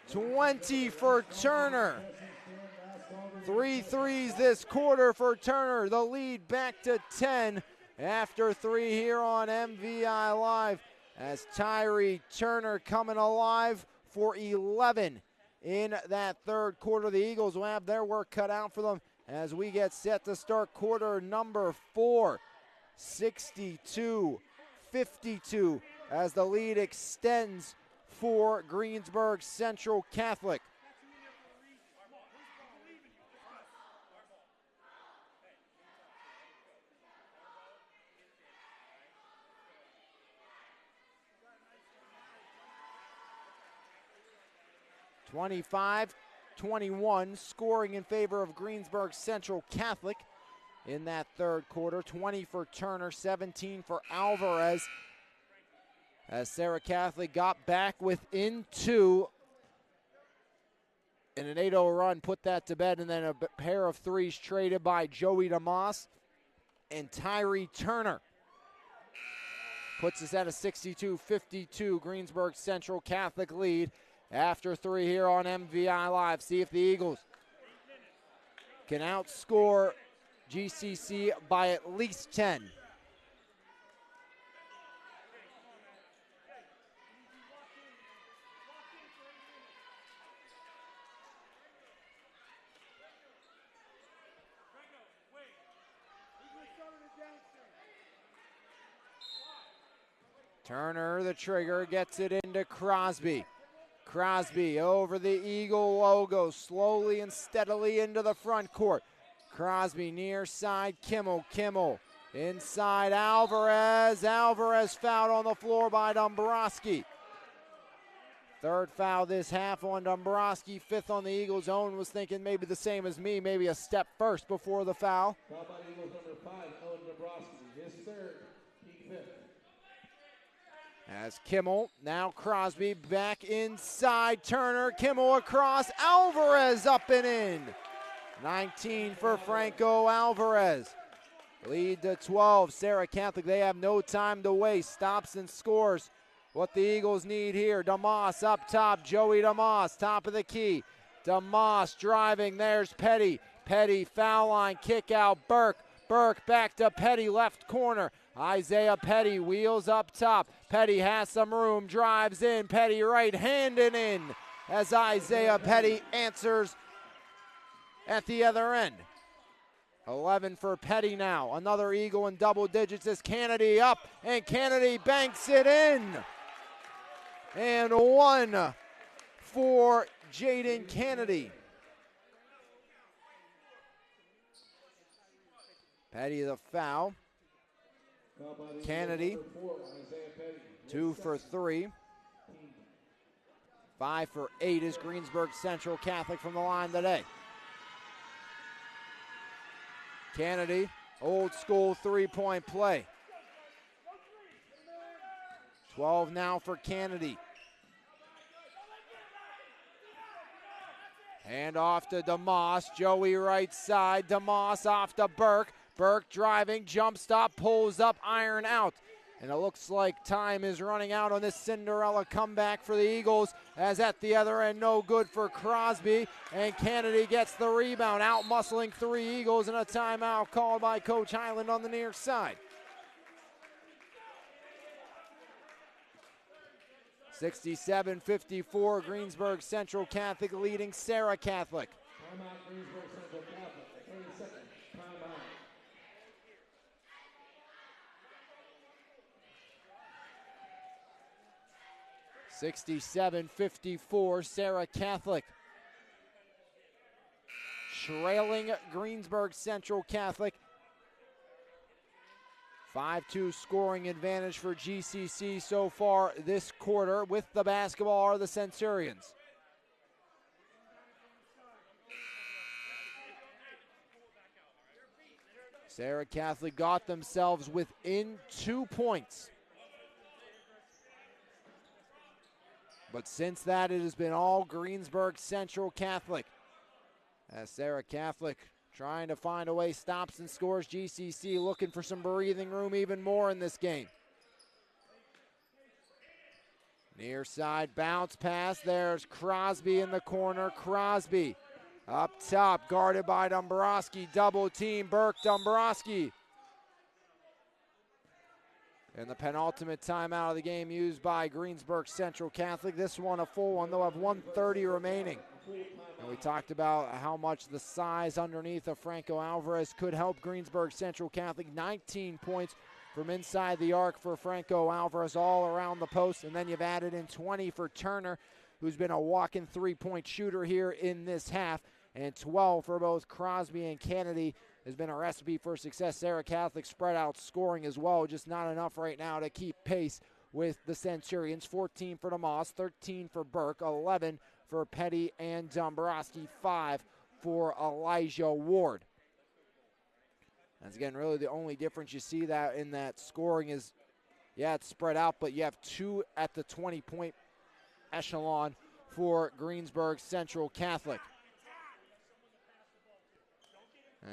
20 for Turner. 3 threes this quarter for Turner. The lead back to 10 after 3 here on MVI Live as Tyree Turner coming alive for 11 in that third quarter. The Eagles will have their work cut out for them as we get set to start quarter number 4. 62-52 as the lead extends for Greensburg Central Catholic. (25-21) scoring in favor of Greensburg Central Catholic in that third quarter. 20 for Turner, 17 for Alvarez. As Serra Catholic got back within 2 in an 8-0 run, put that to bed, and then a pair of threes traded by Joey DeMoss and Tyree Turner. Puts us at a 62-52 Greensburg Central Catholic lead after 3 here on MVI Live. See if the Eagles can outscore GCC by at least 10. Turner, the trigger, gets it into Crosby. Crosby over the Eagle logo, slowly and steadily into the front court. Crosby near side, Kimmel. Kimmel inside, Alvarez. Alvarez fouled on the floor by Dombrowski. Third foul this half on Dombrowski, 5th on the Eagles. Owen was thinking maybe the same as me, maybe a step first before the foul. Foul by Eagles number 5, Owen Dombrowski. His 3rd, team 5th. As Kimmel, now Crosby back inside, Turner, Kimmel across, Alvarez up and in. 19 for Franco Alvarez. Lead to 12. Serra Catholic, they have no time to waste. Stops and scores what the Eagles need here. DeMoss up top. Joey DeMoss, top of the key. DeMoss driving. There's Petty. Petty, foul line, kick out. Burke. Burke back to Petty, left corner. Isaiah Petty wheels up top. Petty has some room, drives in. Petty right-handed in as Isaiah Petty answers at the other end. 11 for Petty now. Another Eagle in double digits is Kennedy up, and Kennedy banks it in. And one for Jaden Kennedy. Petty the foul. Kennedy, 2 for 3. 5 for 8 is Greensburg Central Catholic from the line today. Kennedy, old school three-point play. 12 now for Kennedy. Hand off to DeMoss. Joey right side. DeMoss off to Burke. Burke driving, jump stop, pulls up, iron out. And it looks like time is running out on this Cinderella comeback for the Eagles, as at the other end, no good for Crosby. And Kennedy gets the rebound, out-muscling 3 Eagles, and a timeout called by Coach Highland on the near side. 67-54, Greensburg Central Catholic leading Serra Catholic. Timeout, Greensburg Central Catholic. 30 seconds. Timeout. 67-54, Serra Catholic trailing Greensburg Central Catholic. 5-2 scoring advantage for GCC so far this quarter. With the basketball are the Centurions. Serra Catholic got themselves within 2 points. But since that, it has been all Greensburg Central Catholic. As Serra Catholic trying to find a way, stops and scores. GCC looking for some breathing room even more in this game. Near side bounce pass. There's Crosby in the corner. Crosby up top, guarded by Dombrowski. Double team, Burke, Dombrowski. And the penultimate timeout of the game used by Greensburg Central Catholic. This one a full one. They'll have 1:30 remaining. And we talked about how much the size underneath of Franco Alvarez could help Greensburg Central Catholic. 19 points from inside the arc for Franco Alvarez all around the post. And then you've added in 20 for Turner, who's been a walking three-point shooter here in this half. And 12 for both Crosby and Kennedy has been a recipe for success. Serra Catholic spread out scoring as well, just not enough right now to keep pace with the Centurions. 14 for DeMoss, 13 for Burke, 11 for Petty and Dombrowski, 5 for Elijah Ward. That's again really the only difference you see that in that scoring is, yeah, it's spread out, but you have 2 at the 20-point echelon for Greensburg Central Catholic.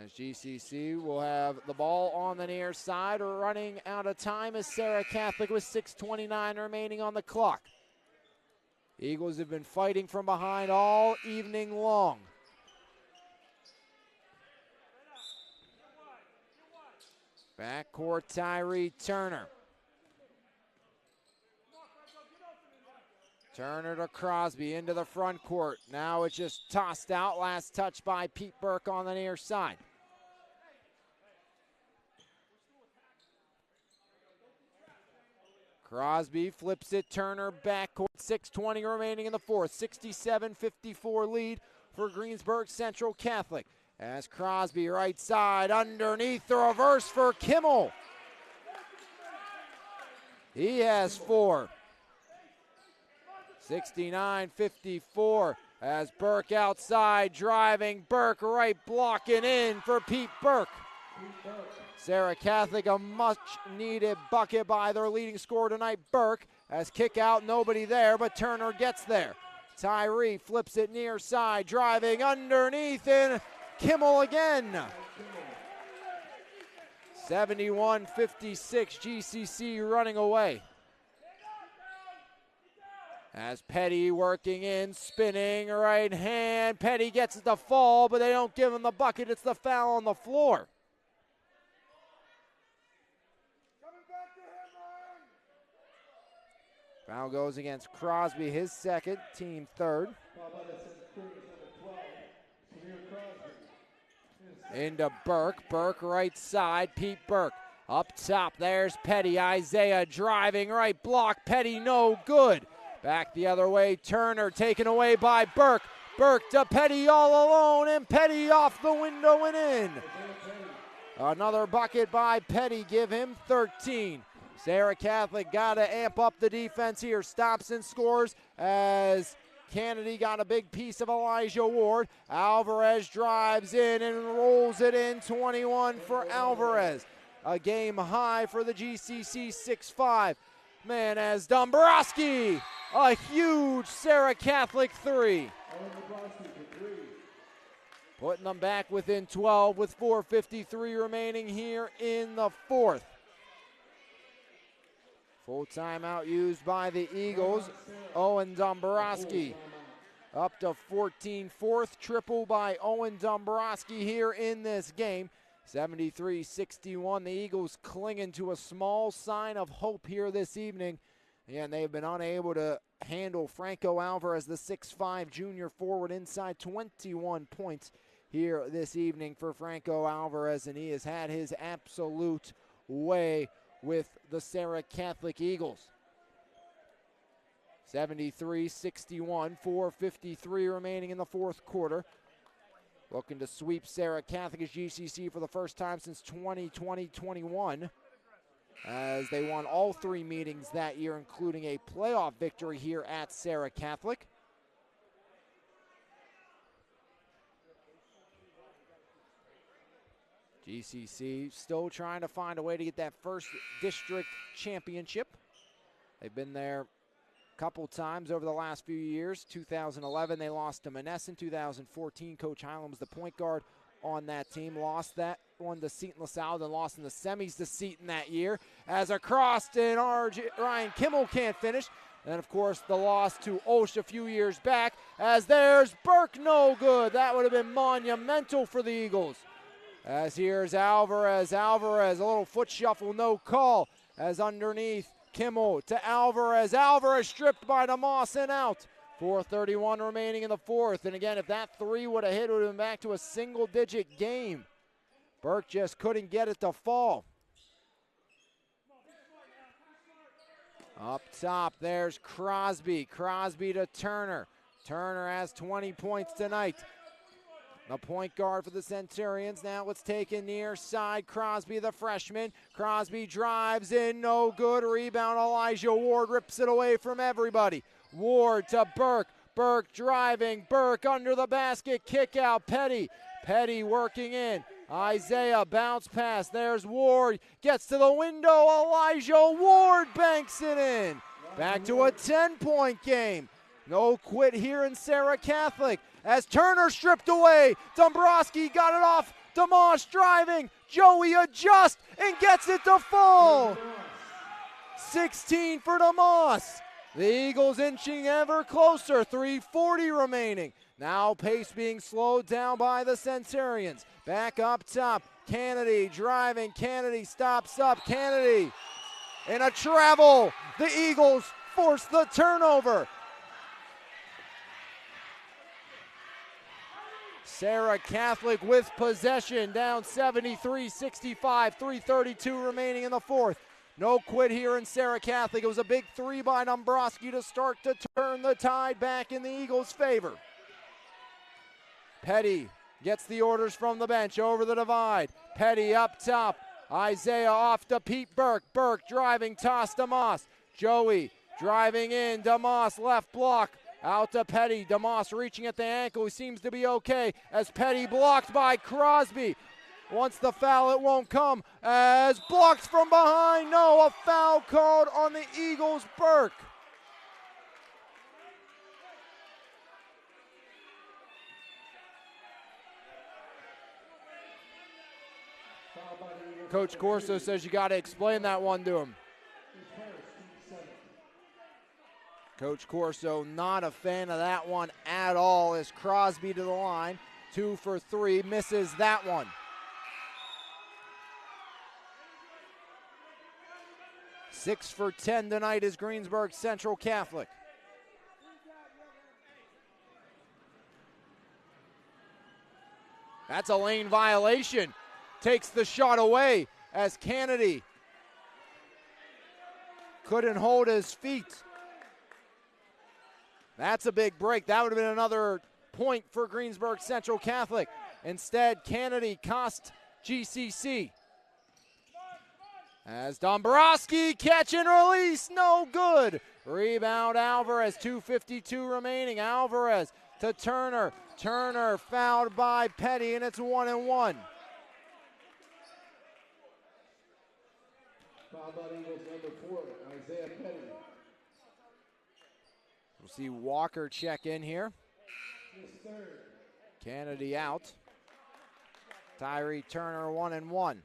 As GCC will have the ball on the near side, running out of time as Serra Catholic with 6:29 remaining on the clock. Eagles have been fighting from behind all evening long. Backcourt Tyree Turner. Turner to Crosby into the front court. Now it's just tossed out. Last touch by Pete Burke on the near side. Crosby flips it. Turner backcourt. 6:20 remaining in the fourth. 67-54 lead for Greensburg Central Catholic. As Crosby right side underneath the reverse for Kimmel. He has 4. 69-54 as Burke outside driving. Burke right blocking in for Pete Burke. Serra Catholic a much needed bucket by their leading scorer tonight, Burke. As kick out, nobody there, but Turner gets there. Tyree flips it near side, driving underneath, and Kimmel again. 71-56, GCC running away. As Petty working in, spinning, right hand. Petty gets it to fall, but they don't give him the bucket. It's the foul on the floor. Foul goes against Crosby, his second, team third. Into Burke. Burke right side. Pete Burke. Up top, there's Petty. Isaiah driving right block. Petty no good. Back the other way. Turner taken away by Burke. Burke to Petty all alone, and Petty off the window and in. Another bucket by Petty. Give him 13. Serra Catholic got to amp up the defense here. Stops and scores as Kennedy got a big piece of Elijah Ward. Alvarez drives in and rolls it in. 21 for Alvarez. A game high for the GCC 6-5. Man, as Dombrowski, a huge Serra Catholic three. Putting them back within 12 with 4:53 remaining here in the fourth. Full timeout used by the Eagles. Owen Dombrowski up to 14, fourth triple by Owen Dombrowski here in this game. 73-61, the Eagles clinging to a small sign of hope here this evening. And they've been unable to handle Franco Alvarez, the 6'5 junior forward, inside 21 points here this evening for Franco Alvarez. And he has had his absolute way with the Serra Catholic Eagles. 73-61, 4:53 remaining in the fourth quarter. Looking to sweep Serra Catholic as GCC for the first time since 2020-21, as they won all three meetings that year, including a playoff victory here at Serra Catholic. GCC still trying to find a way to get that first district championship. They've been there a couple times over the last few years. 2011, they lost to Monessen. 2014, Coach Hyland was the point guard on that team. Lost that one to Seton LaSalle, then lost in the semis to Seton that year. As across, and Ryan Kimmel can't finish. And, of course, the loss to Osh a few years back, as there's Burke, no good. That would have been monumental for the Eagles. As here's Alvarez. Alvarez, a little foot shuffle, no call. As underneath, Kimmel to Alvarez. Alvarez stripped by DeMoss and out. 4:31 remaining in the fourth. And again, if that three would have hit, it would have been back to a single-digit game. Burke just couldn't get it to fall. Up top, there's Crosby. Crosby to Turner. Turner has 20 points tonight. The point guard for the Centurions. Now it's taken near side. Crosby, the freshman. Crosby drives in, no good. Rebound, Elijah Ward rips it away from everybody. Ward to Burke. Burke driving. Burke under the basket. Kick out. Petty. Petty working in. Isaiah bounce pass. There's Ward. Gets to the window. Elijah Ward banks it in. Back to a 10-point game. No quit here in Serra Catholic. As Turner stripped away, Dombrowski got it off. DeMoss driving. Joey adjusts and gets it to fall. 16 for DeMoss. The Eagles inching ever closer. 3:40 remaining. Now pace being slowed down by the Centurions. Back up top. Kennedy driving. Kennedy stops up. Kennedy in a travel. The Eagles force the turnover. Serra Catholic with possession, down 73-65, 3:32 remaining in the fourth. No quit here in Serra Catholic. It was a big three by Dombrowski to start to turn the tide back in the Eagles' favor. Petty gets the orders from the bench over the divide. Petty up top. Isaiah off to Pete Burke. Burke driving, toss DeMoss. Joey driving in. DeMoss left block. Out to Petty. DeMoss reaching at the ankle. He seems to be okay as Petty blocked by Crosby. Once the foul, it won't come. As blocked from behind. No, a foul called on the Eagles. Burke. Coach Corso says you got to explain that one to him. Coach Corso not a fan of that one at all as Crosby to the line. 2 for 3, misses that one. Six for 10 tonight is Greensburg Central Catholic. That's a lane violation. Takes the shot away as Kennedy couldn't hold his feet. That's a big break. That would have been another point for Greensburg Central Catholic. Instead, Kennedy cost GCC. As Dombrowski, catch and release, no good. Rebound Alvarez, 2:52 remaining. Alvarez to Turner. Turner fouled by Petty, and it's 1-1. Foul by Eagles number 4, Isaiah Petty. We'll see Walker check in here. His third. Kennedy out. Tyree Turner 1-1.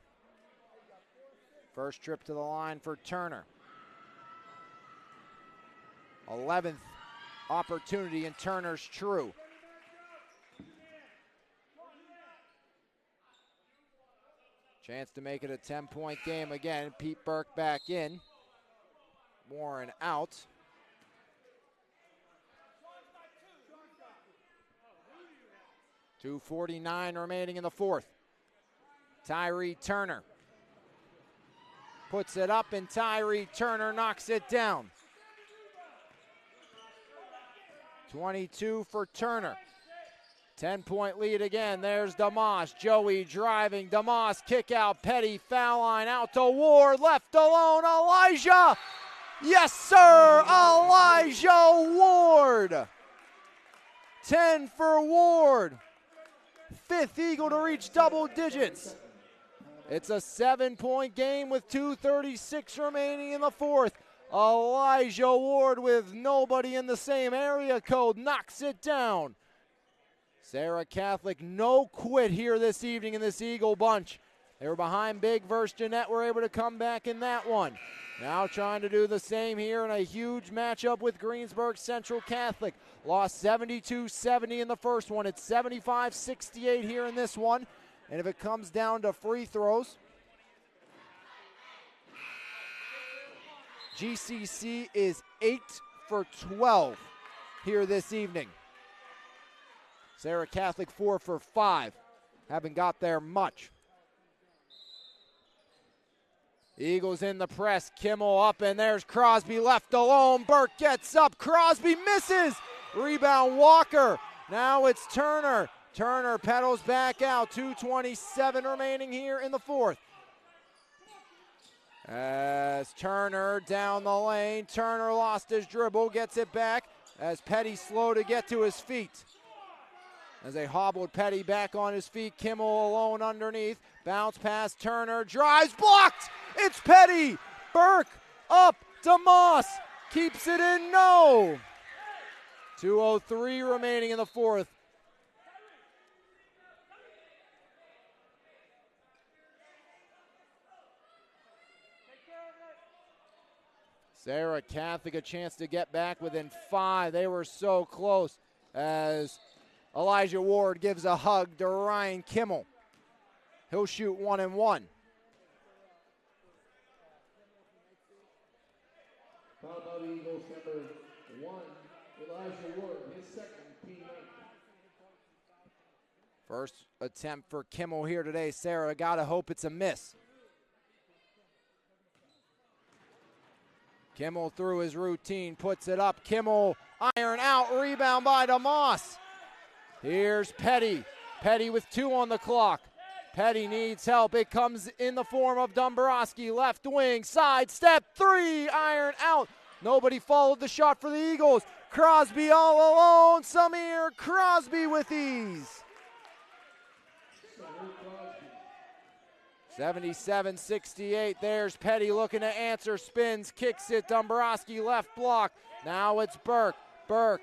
First trip to the line for Turner. 11th opportunity, and Turner's true. Chance to make it a 10-point game again. Pete Burke back in. Warren out. .249 remaining in the fourth. Tyree Turner puts it up, and Tyree Turner knocks it down. 22 for Turner. 10-point lead again. There's DeMoss. Joey driving. DeMoss kick out. Petty foul line out to Ward. Left alone. Elijah. Yes, sir. Elijah Ward. 10 for Ward. Fifth Eagle to reach double digits. It's a 7-point game with 2:36 remaining in the fourth. Elijah Ward, with nobody in the same area code, knocks it down. Serra Catholic no quit here this evening in this Eagle bunch. They were behind big versus Jeanette, were able to come back in that one. Now trying to do the same here in a huge matchup with Greensburg Central Catholic. Lost 72-70 in the first one. It's 75-68 here in this one. And if it comes down to free throws, GCC is 8 for 12 here this evening. Serra Catholic 4 for 5. Haven't got there much. Eagles in the press. Kimmel up, and there's Crosby left alone. Burke gets up. Crosby misses. Rebound Walker. Now it's Turner. Turner pedals back out. 2:27 remaining here in the fourth. As Turner down the lane. Turner lost his dribble. Gets it back as Petty slow to get to his feet. As they hobbled Petty back on his feet. Kimmel alone underneath. Bounce pass. Turner drives. Blocked. It's Petty. Burke up. DeMoss keeps it in. No. 2:03 remaining in the fourth. Serra Catholic a chance to get back within 5. They were so close as Elijah Ward gives a hug to Ryan Kimmel. He'll shoot 1-1. Foul by the Eagles number 1, Elijah Ward, his second team. First attempt for Kimmel here today. Serra, gotta hope it's a miss. Kimmel through his routine, puts it up. Kimmel, iron out, rebound by DeMoss. Here's Petty. Petty with 2 on the clock. Petty needs help. It comes in the form of Dombrowski. Left wing, side step, 3, iron out. Nobody followed the shot for the Eagles. Crosby all alone. Samir Crosby with ease. 77-68. There's Petty looking to answer. Spins, kicks it. Dombrowski left block. Now it's Burke. Burke.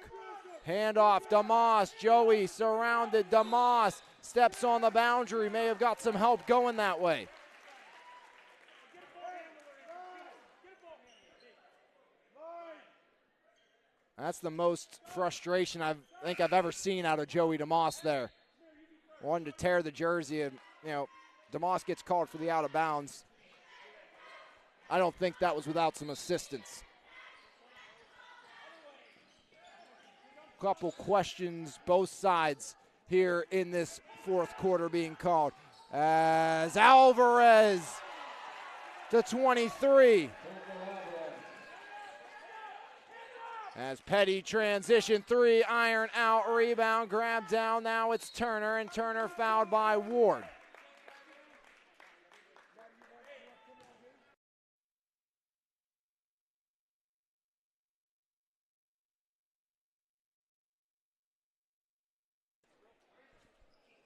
Handoff. DeMoss. Joey surrounded. DeMoss steps on the boundary. May have got some help going that way. That's the most frustration I think I've ever seen out of Joey DeMoss there. Wanted to tear the jersey, and DeMoss gets called for the out of bounds. I don't think that was without some assistance. Couple questions, both sides here in this fourth quarter being called. As Alvarez to 23. As Petty transition three, iron out, rebound, grab down. Now it's Turner, and Turner fouled by Ward.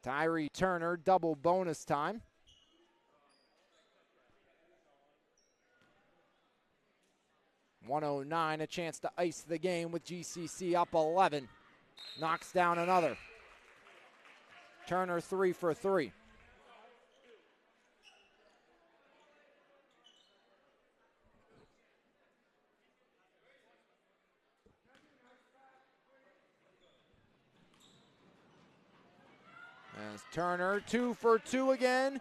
Tyree Turner, double bonus time. .109, a chance to ice the game with GCC up 11. Knocks down another. Turner 3 for 3. As Turner 2 for 2 again.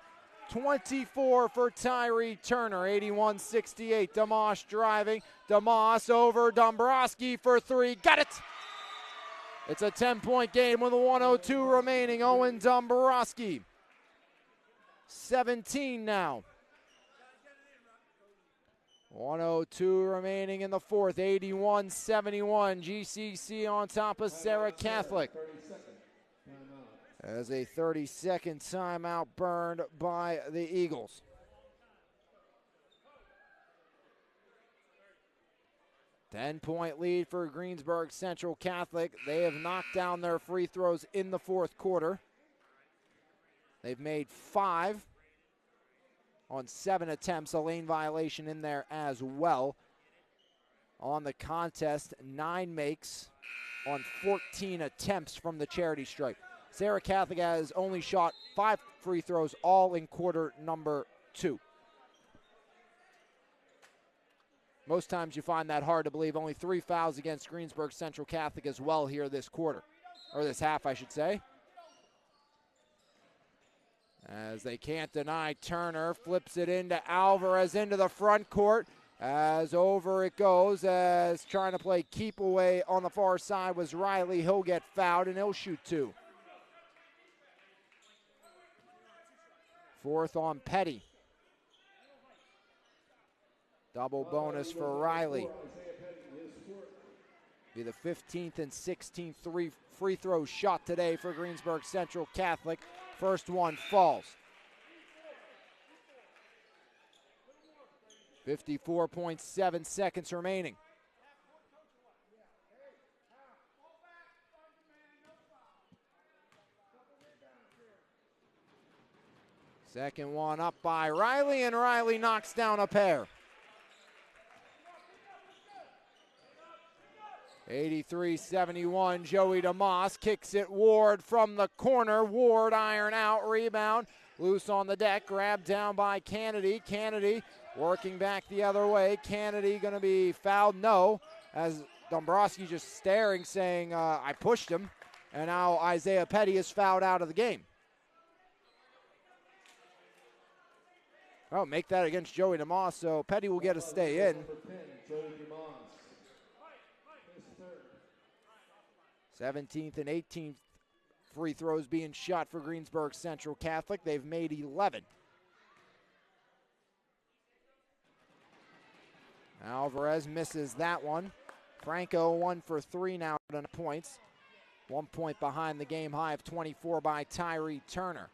24 for Tyree Turner, 81-68. DeMoss driving. DeMoss over Dombrowski for 3. Got it! It's a 10-point game with a 1:02 remaining. Owen Dombrowski. 17 now. 1:02 remaining in the fourth. 81-71. GCC on top of Serra Catholic. As a 30-second timeout burned by the Eagles. Ten-point lead for Greensburg Central Catholic. They have knocked down their free throws in the fourth quarter. They've made 5 on 7 attempts, a lane violation in there as well. On the contest, 9 makes on 14 attempts from the charity stripe. Serra Catholic has only shot 5 free throws, all in quarter number 2. Most times you find that hard to believe. Only 3 fouls against Greensburg Central Catholic as well here this quarter, or this half, I should say. As they can't deny, Turner flips it into Alvarez into the front court. As over it goes, as trying to play keep away on the far side was Riley. He'll get fouled and he'll shoot 2. Fourth on Petty. Double bonus for Riley. Be the 15th and 16th free throw shot today for Greensburg Central Catholic. First one falls. 54.7 seconds remaining. Second one up by Riley, and Riley knocks down a pair. 83-71, Joey DeMoss kicks it. Ward from the corner. Ward iron out, rebound. Loose on the deck, grabbed down by Kennedy. Kennedy working back the other way. Kennedy going to be fouled? No, as Dombrowski just staring, saying, I pushed him. And now Isaiah Petty is fouled out of the game. Oh, make that against Joey DeMoss, so Petty will get a stay in. 17th and 18th free throws being shot for Greensburg Central Catholic. They've made 11. Alvarez misses that one. Franco 1 for 3 now on points. 1 point behind the game high of 24 by Tyree Turner.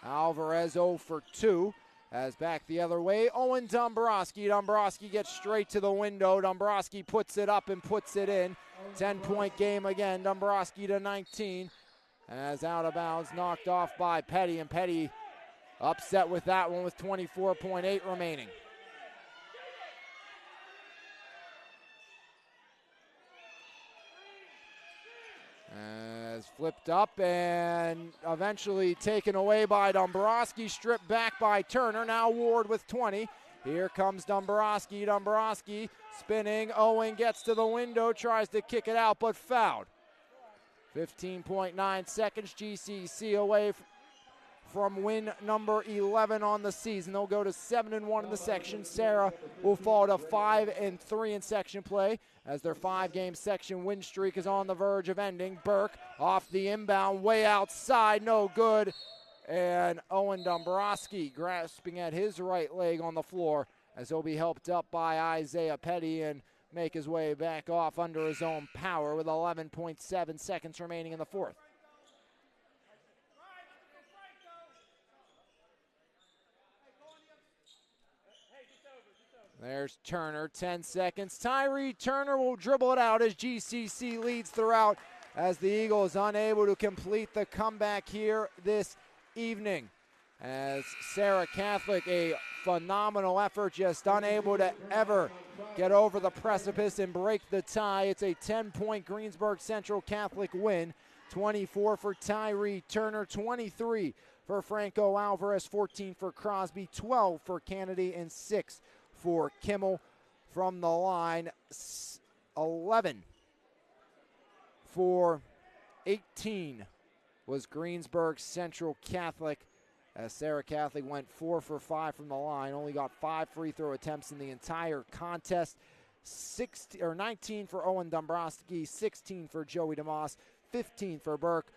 Alvarez 0 for 2. As back the other way, Owen Dombrowski. Dombrowski gets straight to the window. Dombrowski puts it up and puts it in. 10-point game again. Dombrowski to 19. As out of bounds, knocked off by Petty. And Petty upset with that one with 24.8 remaining. As flipped up and eventually taken away by Dombrowski, stripped back by Turner. Now Ward with 20. Here comes Dombrowski. Dombrowski spinning. Owen gets to the window, tries to kick it out, but fouled. 15.9 seconds. GCC away from win number 11 on the season. They'll go to 7-1 in the section. Serra will fall to 5-3 in section play as their 5-game section win streak is on the verge of ending. Burke off the inbound, way outside, no good. And Owen Dombrowski grasping at his right leg on the floor as he'll be helped up by Isaiah Petty and make his way back off under his own power with 11.7 seconds remaining in the fourth. There's Turner, 10 seconds. Tyree Turner will dribble it out as GCC leads throughout as the Eagles unable to complete the comeback here this evening. As Serra Catholic, a phenomenal effort, just unable to ever get over the precipice and break the tie. It's a 10-point Greensburg Central Catholic win. 24 for Tyree Turner, 23 for Franco Alvarez, 14 for Crosby, 12 for Kennedy, and 6 for Kimmel. From the line, 11 for 18 was Greensburg Central Catholic, as Serra Catholic went 4 for 5 from the line, only got 5 free throw attempts in the entire contest. 19 for Owen Dombrowski, 16 for Joey DeMoss, 15 for Burke,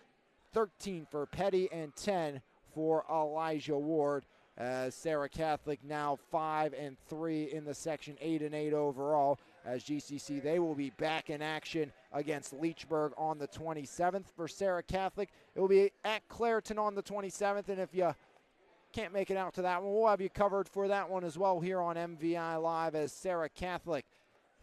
13 for Petty, and 10 for Elijah Ward. As Serra Catholic now 5-3 in the section, 8-8 overall. As GCC, they will be back in action against Leechburg on the 27th. For Serra Catholic, it will be at Clareton on the 27th, and if you can't make it out to that one, we'll have you covered for that one as well here on MVI Live, as Serra Catholic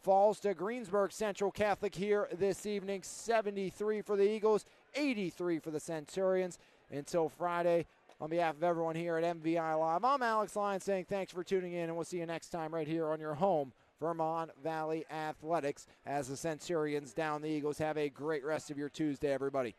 falls to Greensburg Central Catholic here this evening. 73 for the Eagles, 83 for the Centurions. Until Friday, on behalf of everyone here at MVI Live, I'm Alex Lyons saying thanks for tuning in, and we'll see you next time right here on your home, Vermont Valley Athletics, as the Centurions down the Eagles. Have a great rest of your Tuesday, everybody.